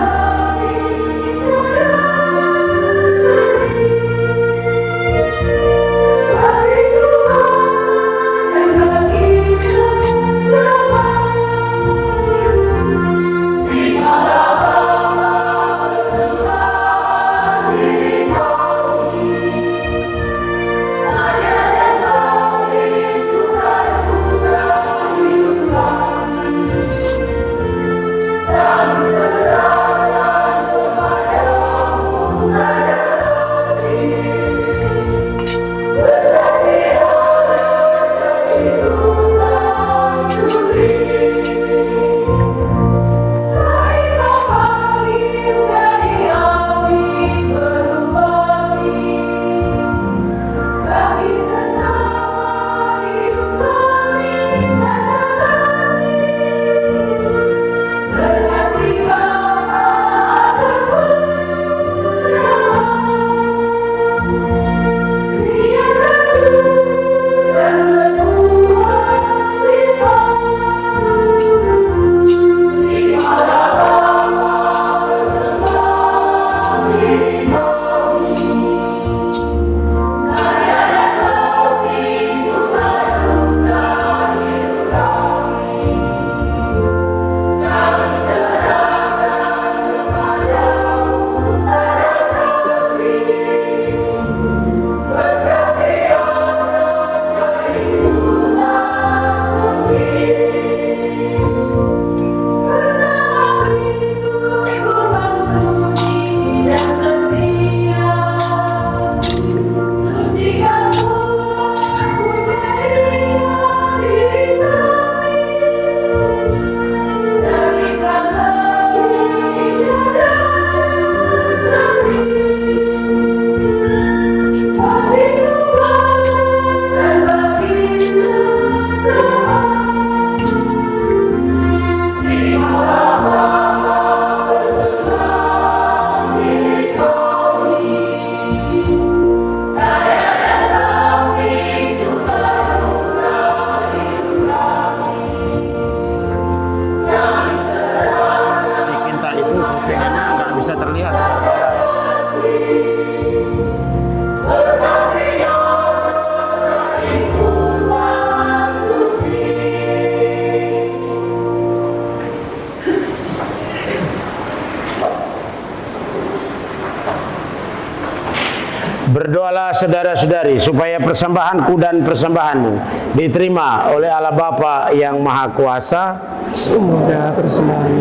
Speaker 1: saudara-saudari, supaya persembahanku dan persembahanmu diterima oleh Allah Bapa yang Maha Kuasa.
Speaker 2: Semoga persembahan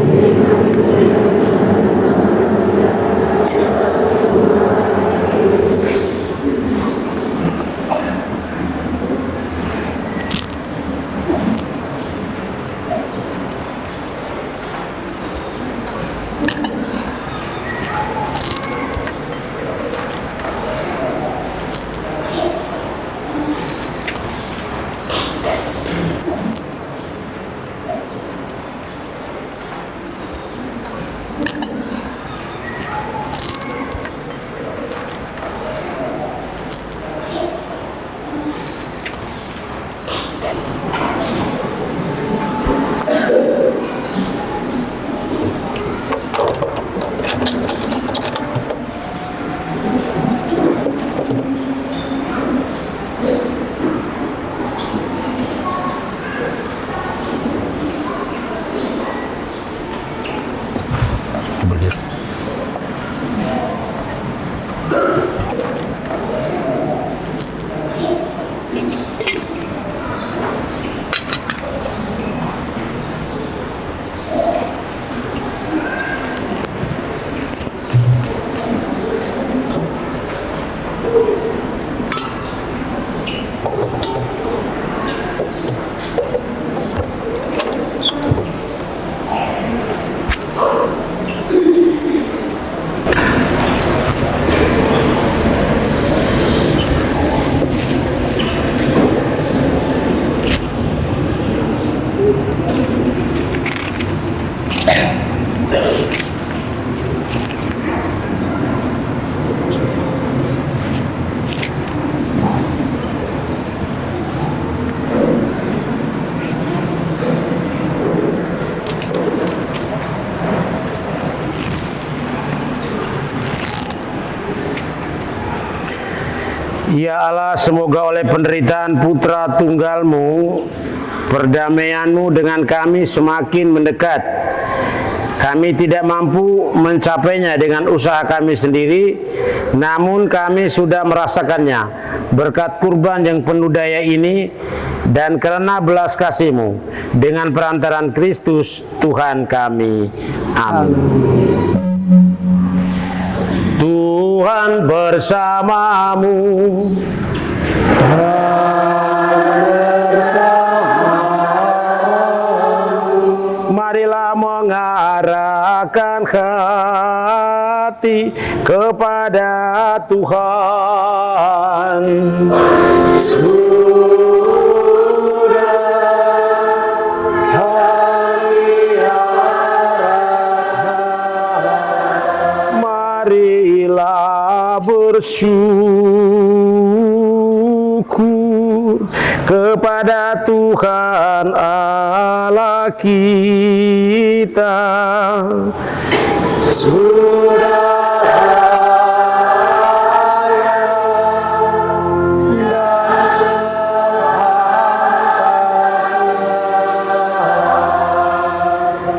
Speaker 1: Ya Allah, semoga oleh penderitaan Putra Tunggal-Mu, perdamaian-Mu dengan kami semakin mendekat. Kami tidak mampu mencapainya dengan usaha kami sendiri, namun kami sudah merasakannya berkat kurban yang penuh daya ini dan karena belas kasih-Mu dengan perantaraan Kristus Tuhan kami. Amin. Tuhan bersamamu. Marilah mengarahkan hati kepada Tuhan. Marilah bersyukur kepada Tuhan Allah kita.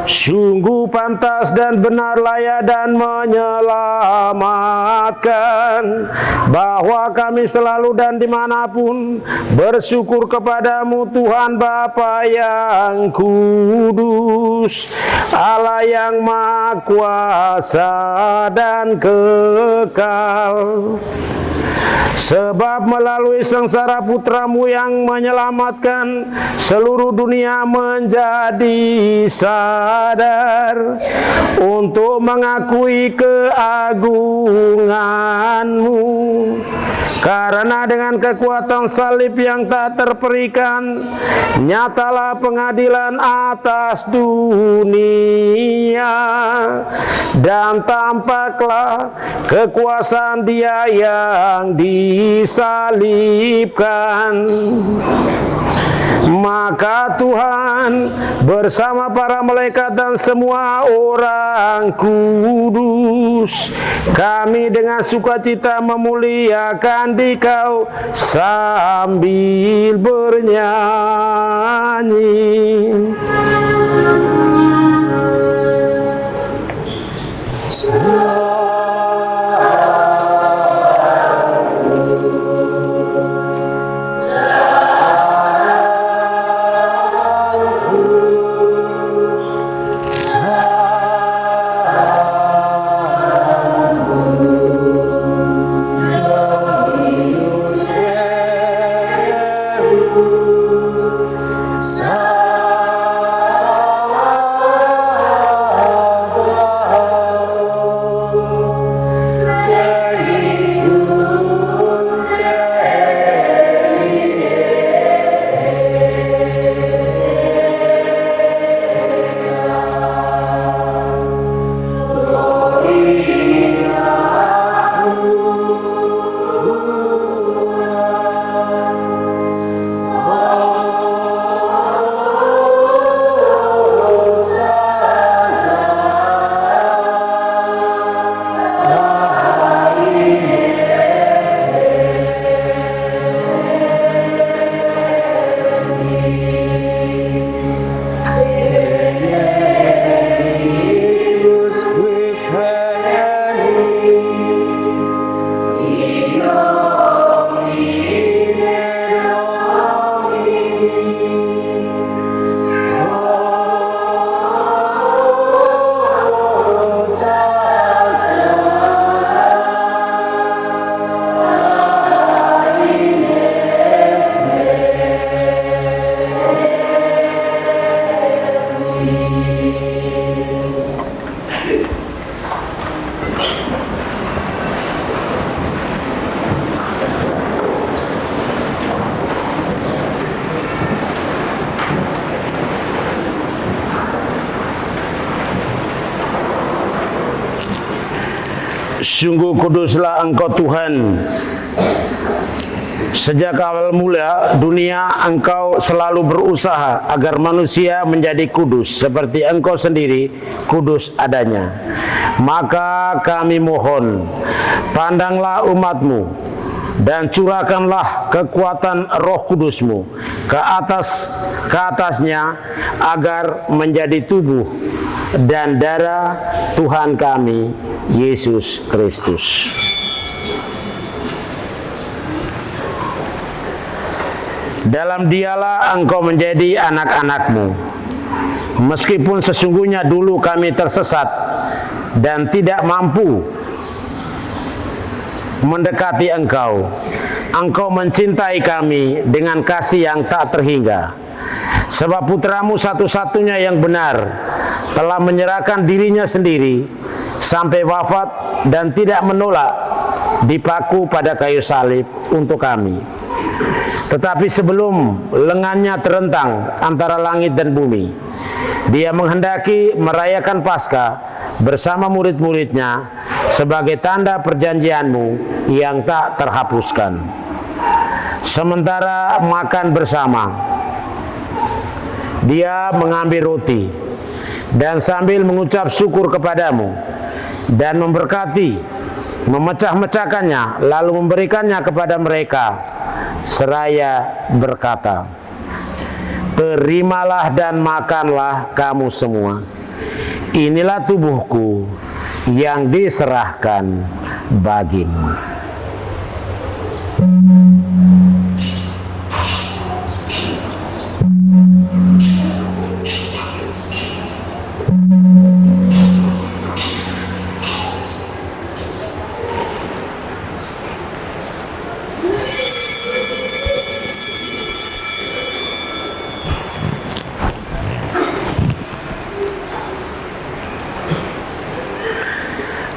Speaker 1: Sungguh pantas dan benar layak dan menyelamatkan, bahwa kami selalu dan dimanapun bersyukur kepadamu Tuhan Bapa yang kudus, Allah yang Maha Kuasa dan kekal. Sebab melalui sengsara Putra-Mu yang menyelamatkan seluruh dunia menjadi sadar untuk mengakui keagungan-Mu. Karena dengan kekuatan salib yang tak terperikan, nyatalah pengadilan atas dunia, dan tampaklah kekuasaan Dia yang disalibkan. Maka Tuhan bersama para malaikat dan semua orang kudus, kami dengan sukacita memuliakan Dikau sambil bernyanyi.
Speaker 2: Benedictus with Henry, in nomine
Speaker 1: Sungguh kuduslah Engkau Tuhan. Sejak awal mula dunia Engkau selalu berusaha agar manusia menjadi kudus seperti Engkau sendiri kudus adanya. Maka kami mohon, pandanglah umat-Mu dan curahkanlah kekuatan Roh Kudus-Mu ke atasnya agar menjadi tubuh dan darah Tuhan kami Yesus Kristus. Dalam Dialah Engkau menjadi anak-anak-Mu. Meskipun sesungguhnya dulu kami tersesat dan tidak mampu mendekati Engkau, Engkau mencintai kami dengan kasih yang tak terhingga. Sebab putra-Mu satu-satunya yang benar telah menyerahkan dirinya sendiri sampai wafat dan tidak menolak dipaku pada kayu salib untuk kami. Tetapi sebelum lengannya terentang antara langit dan bumi, Dia menghendaki merayakan Paskah bersama murid-muridnya sebagai tanda perjanjian-Mu yang tak terhapuskan. Sementara makan bersama, Dia mengambil roti dan sambil mengucap syukur kepadamu dan memberkati, memecah-mecahkannya, lalu memberikannya kepada mereka seraya berkata, "Terimalah dan makanlah kamu semua. Inilah tubuhku yang diserahkan bagimu."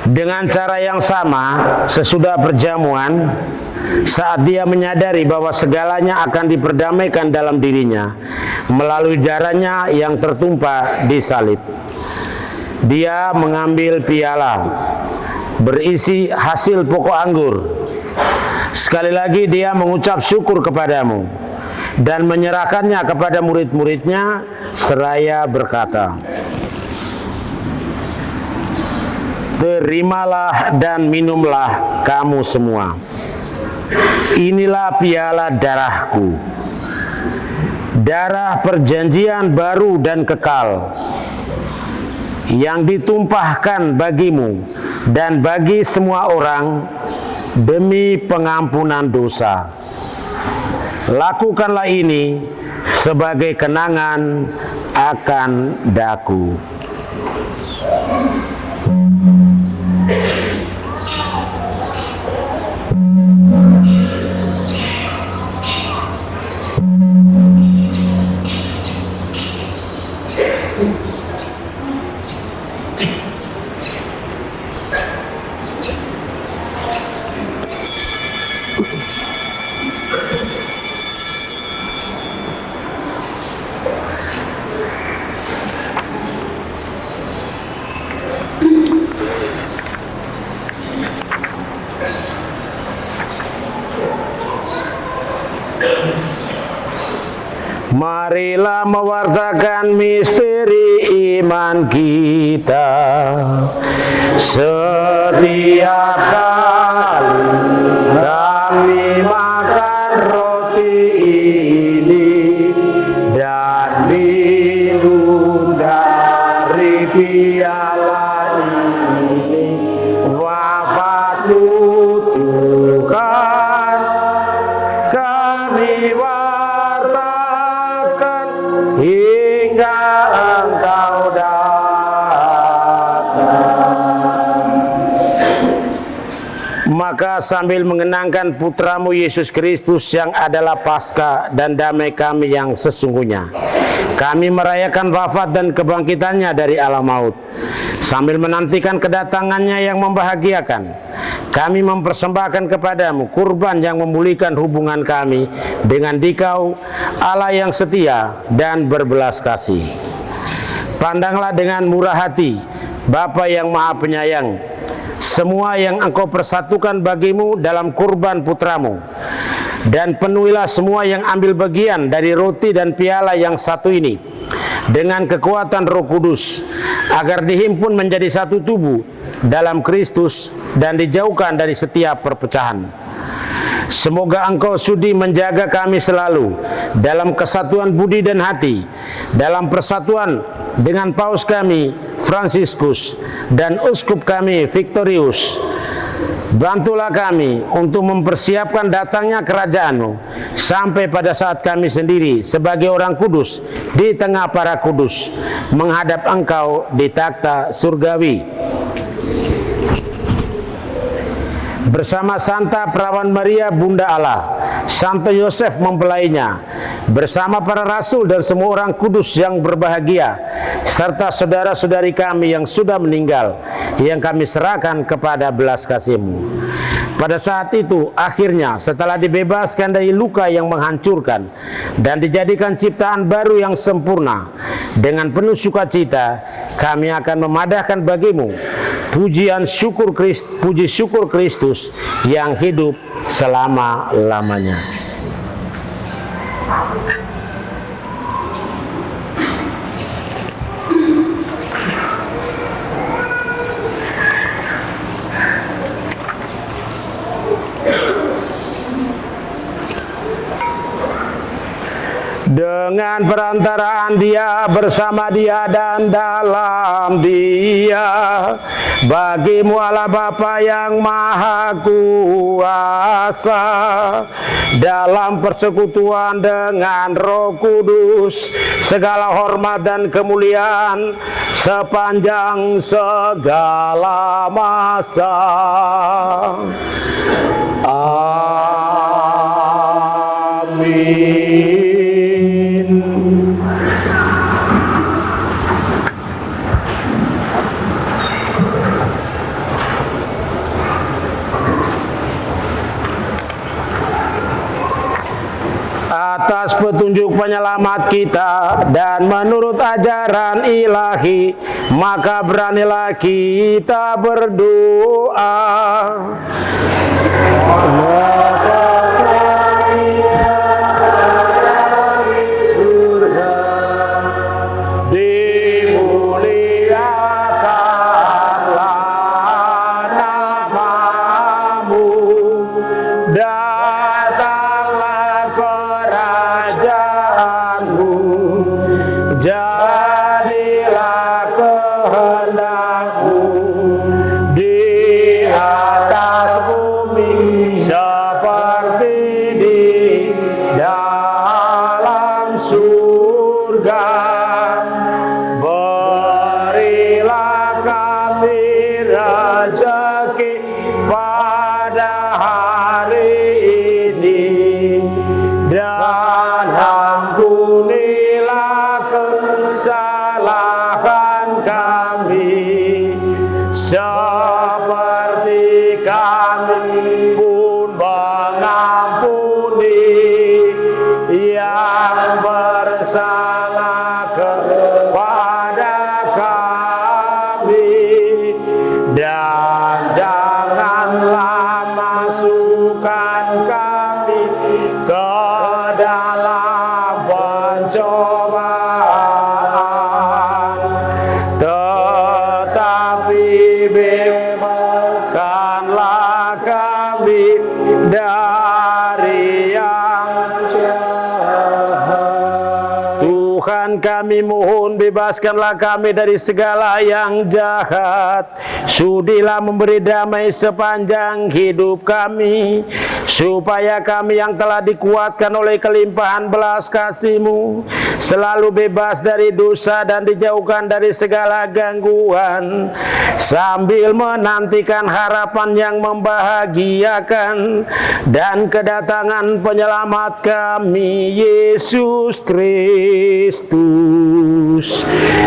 Speaker 1: Dengan cara yang sama, sesudah perjamuan, saat Dia menyadari bahwa segalanya akan diperdamaikan dalam dirinya melalui darahnya yang tertumpah di salib, Dia mengambil piala berisi hasil pokok anggur. Sekali lagi Dia mengucap syukur kepadamu dan menyerahkannya kepada murid-muridnya seraya berkata, "Terimalah dan minumlah kamu semua. Inilah piala darahku, darah perjanjian baru dan kekal, yang ditumpahkan bagimu dan bagi semua orang demi pengampunan dosa. Lakukanlah ini sebagai kenangan akan daku." Marilah mewartakan misteri iman kita. Setiap kali kami makan roti ini hingga Engkau datang. Maka sambil mengenangkan putramu Yesus Kristus yang adalah Paskah dan damai kami yang sesungguhnya, kami merayakan wafat dan kebangkitannya dari alam maut. Sambil menantikan kedatangannya yang membahagiakan, kami mempersembahkan kepadamu kurban yang memulihkan hubungan kami dengan Dikau, Allah yang setia dan berbelas kasih. Pandanglah dengan murah hati, Bapa yang Maha Penyayang, semua yang Engkau persatukan bagimu dalam kurban putramu, dan penuhilah semua yang ambil bagian dari roti dan piala yang satu ini dengan kekuatan Roh Kudus, agar dihimpun menjadi satu tubuh dalam Kristus dan dijauhkan dari setiap perpecahan. Semoga Engkau sudi menjaga kami selalu dalam kesatuan budi dan hati, dalam persatuan dengan Paus kami Fransiskus dan Uskup kami Victorius. Bantulah kami untuk mempersiapkan datangnya kerajaan-Mu sampai pada saat kami sendiri sebagai orang kudus di tengah para kudus menghadap Engkau di takhta surgawi. Bersama Santa Perawan Maria Bunda Allah, Santo Yosef mempelainya, bersama para rasul dan semua orang kudus yang berbahagia, serta saudara-saudari kami yang sudah meninggal, yang kami serahkan kepada belas kasih-Mu. Pada saat itu, akhirnya setelah dibebaskan dari luka yang menghancurkan dan dijadikan ciptaan baru yang sempurna, dengan penuh sukacita kami akan memadahkan bagimu puji syukur Kristus yang hidup selama-lamanya. Dengan perantaraan Dia, bersama Dia, dan dalam Dia, bagimu Allah Bapa yang Maha Kuasa, dalam persekutuan dengan Roh Kudus, segala hormat dan kemuliaan sepanjang segala masa. Amin. Atas petunjuk penyelamat kita dan menurut ajaran ilahi, maka beranilah kita berdoa. Seperti kami pun mengampuni yang bersalah kepada kami, dan janganlah masukkan kami ke dalam pencobaan, Tuhan, kami mohon bebaskanlah kami dari segala yang jahat. Sudilah memberi damai sepanjang hidup kami, supaya kami yang telah dikuatkan oleh kelimpahan belas kasih-Mu selalu bebas dari dosa dan dijauhkan dari segala gangguan, sambil menantikan harapan yang membahagiakan dan kedatangan penyelamat kami, Yesus Kristus.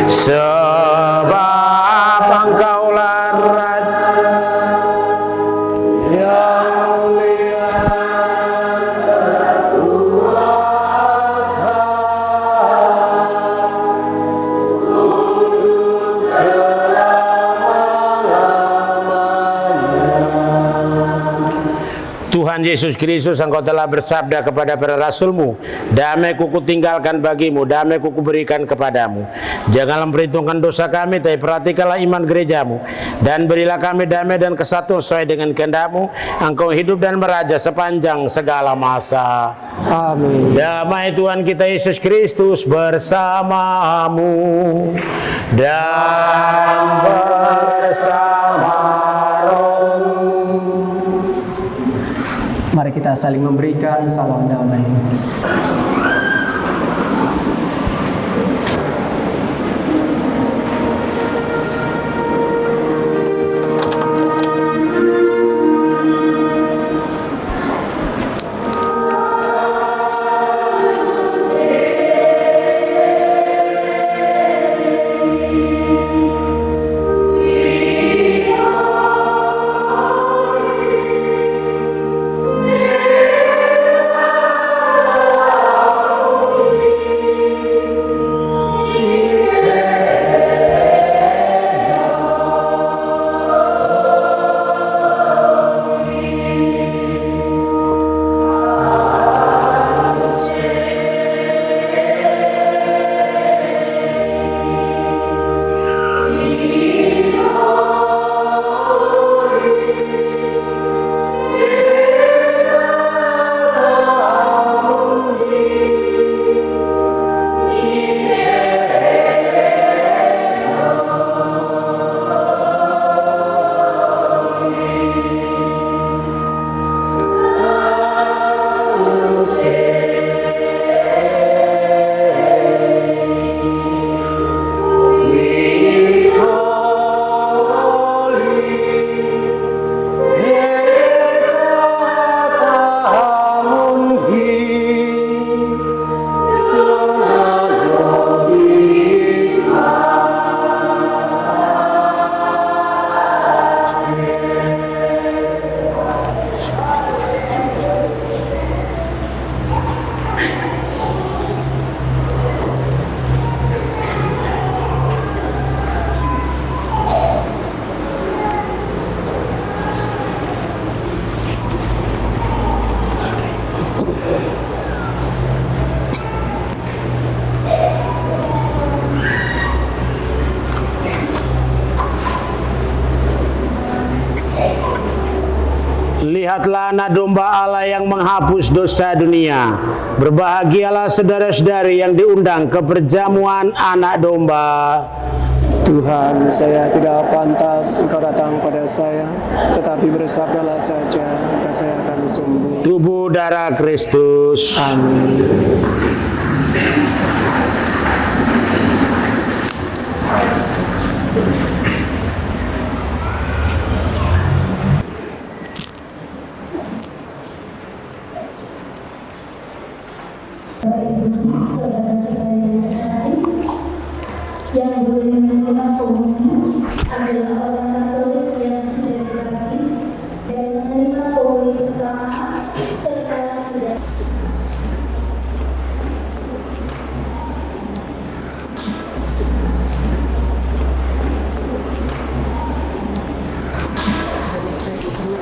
Speaker 1: Sebab Engkaulah Raja yang mulia dan berkuasa, untuk selama-lamanya. Tuhan Yesus Kristus, Engkau telah bersabda kepada para rasul-Mu, damai-Ku kutinggalkan bagimu, damai-Ku kuberikan kepadamu. Janganlah memperhitungkan dosa kami, tapi perhatikanlah iman gereja-Mu, dan berilah kami damai dan kesatuan sesuai dengan kehendak-Mu. Engkau hidup dan meraja sepanjang segala masa.
Speaker 2: Amin.
Speaker 1: Damai Tuhan kita Yesus Kristus bersamamu dan bersama rohmu.
Speaker 2: Mari kita saling memberikan salam damai.
Speaker 1: Lihatlah anak domba Allah yang menghapus dosa dunia. Berbahagialah saudara-saudari yang diundang ke perjamuan anak domba.
Speaker 2: Tuhan, saya tidak pantas Engkau datang pada saya, tetapi bersabdalah saja, maka saya akan sembuh.
Speaker 1: Tubuh darah Kristus.
Speaker 2: Amin.
Speaker 5: Yang boleh menerima komunion adalah orang Katolik yang sudah dibaptis dan menerima komunion pertama serta sudah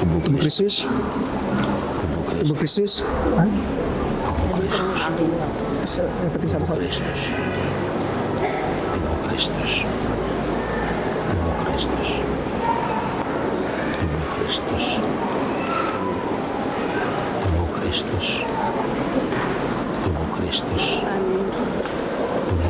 Speaker 2: Ibu Kristus. Ibu Kristus. Yang penting satu hal.
Speaker 1: Kristus. Tubuh Kristus. Tubuh Kristus. Tubuh Kristus. Tubuh Kristus. Tubuh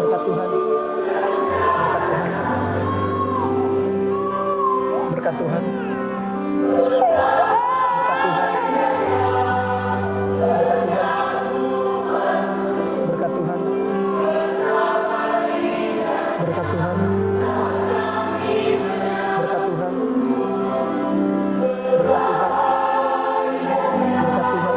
Speaker 2: Berkat Tuhan. Berkat Tuhan. Berkat Tuhan. Berkat Tuhan. Berkat Tuhan. Berkat Tuhan.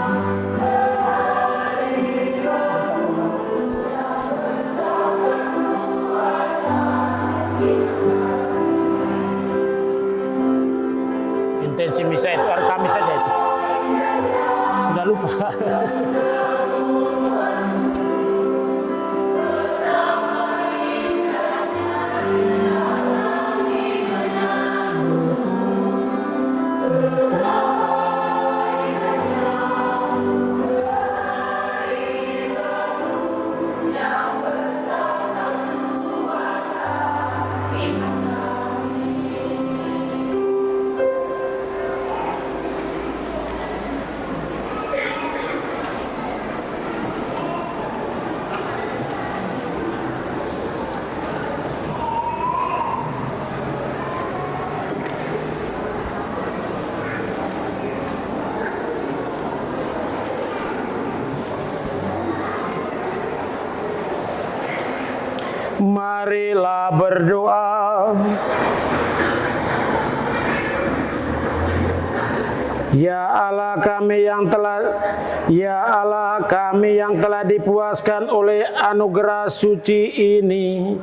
Speaker 1: Intensi misa itu hari Kamis saja itu. Sudah lupa. Marilah berdoa. Ya Allah kami yang telah dipuaskan oleh anugerah suci ini,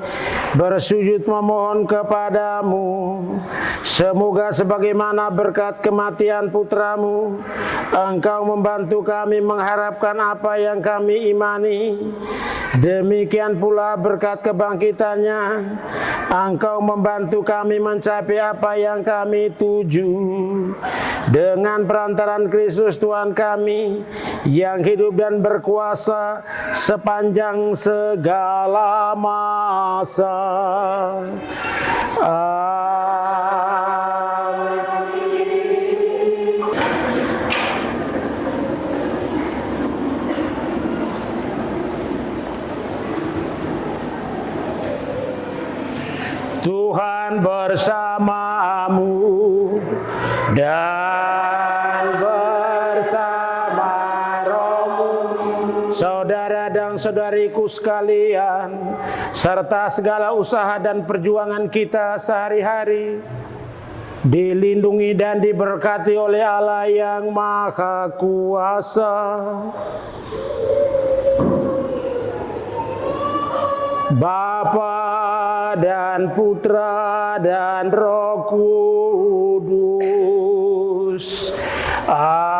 Speaker 1: bersujud memohon kepadamu, semoga sebagaimana berkat kematian putramu, Engkau membantu kami mengharapkan apa yang kami imani. Demikian pula berkat kebangkitannya, Engkau membantu kami mencapai apa yang kami tuju. Dengan perantaran Kristus Tuhan kami, yang hidup dan berkuasa sepanjang segala masa. Amin. Tuhan bersamamu dan bersama rohmu. Saudara dan saudariku sekalian, serta segala usaha dan perjuangan kita sehari-hari dilindungi dan diberkati oleh Allah yang Maha Kuasa. Bapa dan Putra dan Roh Kudus. Amin.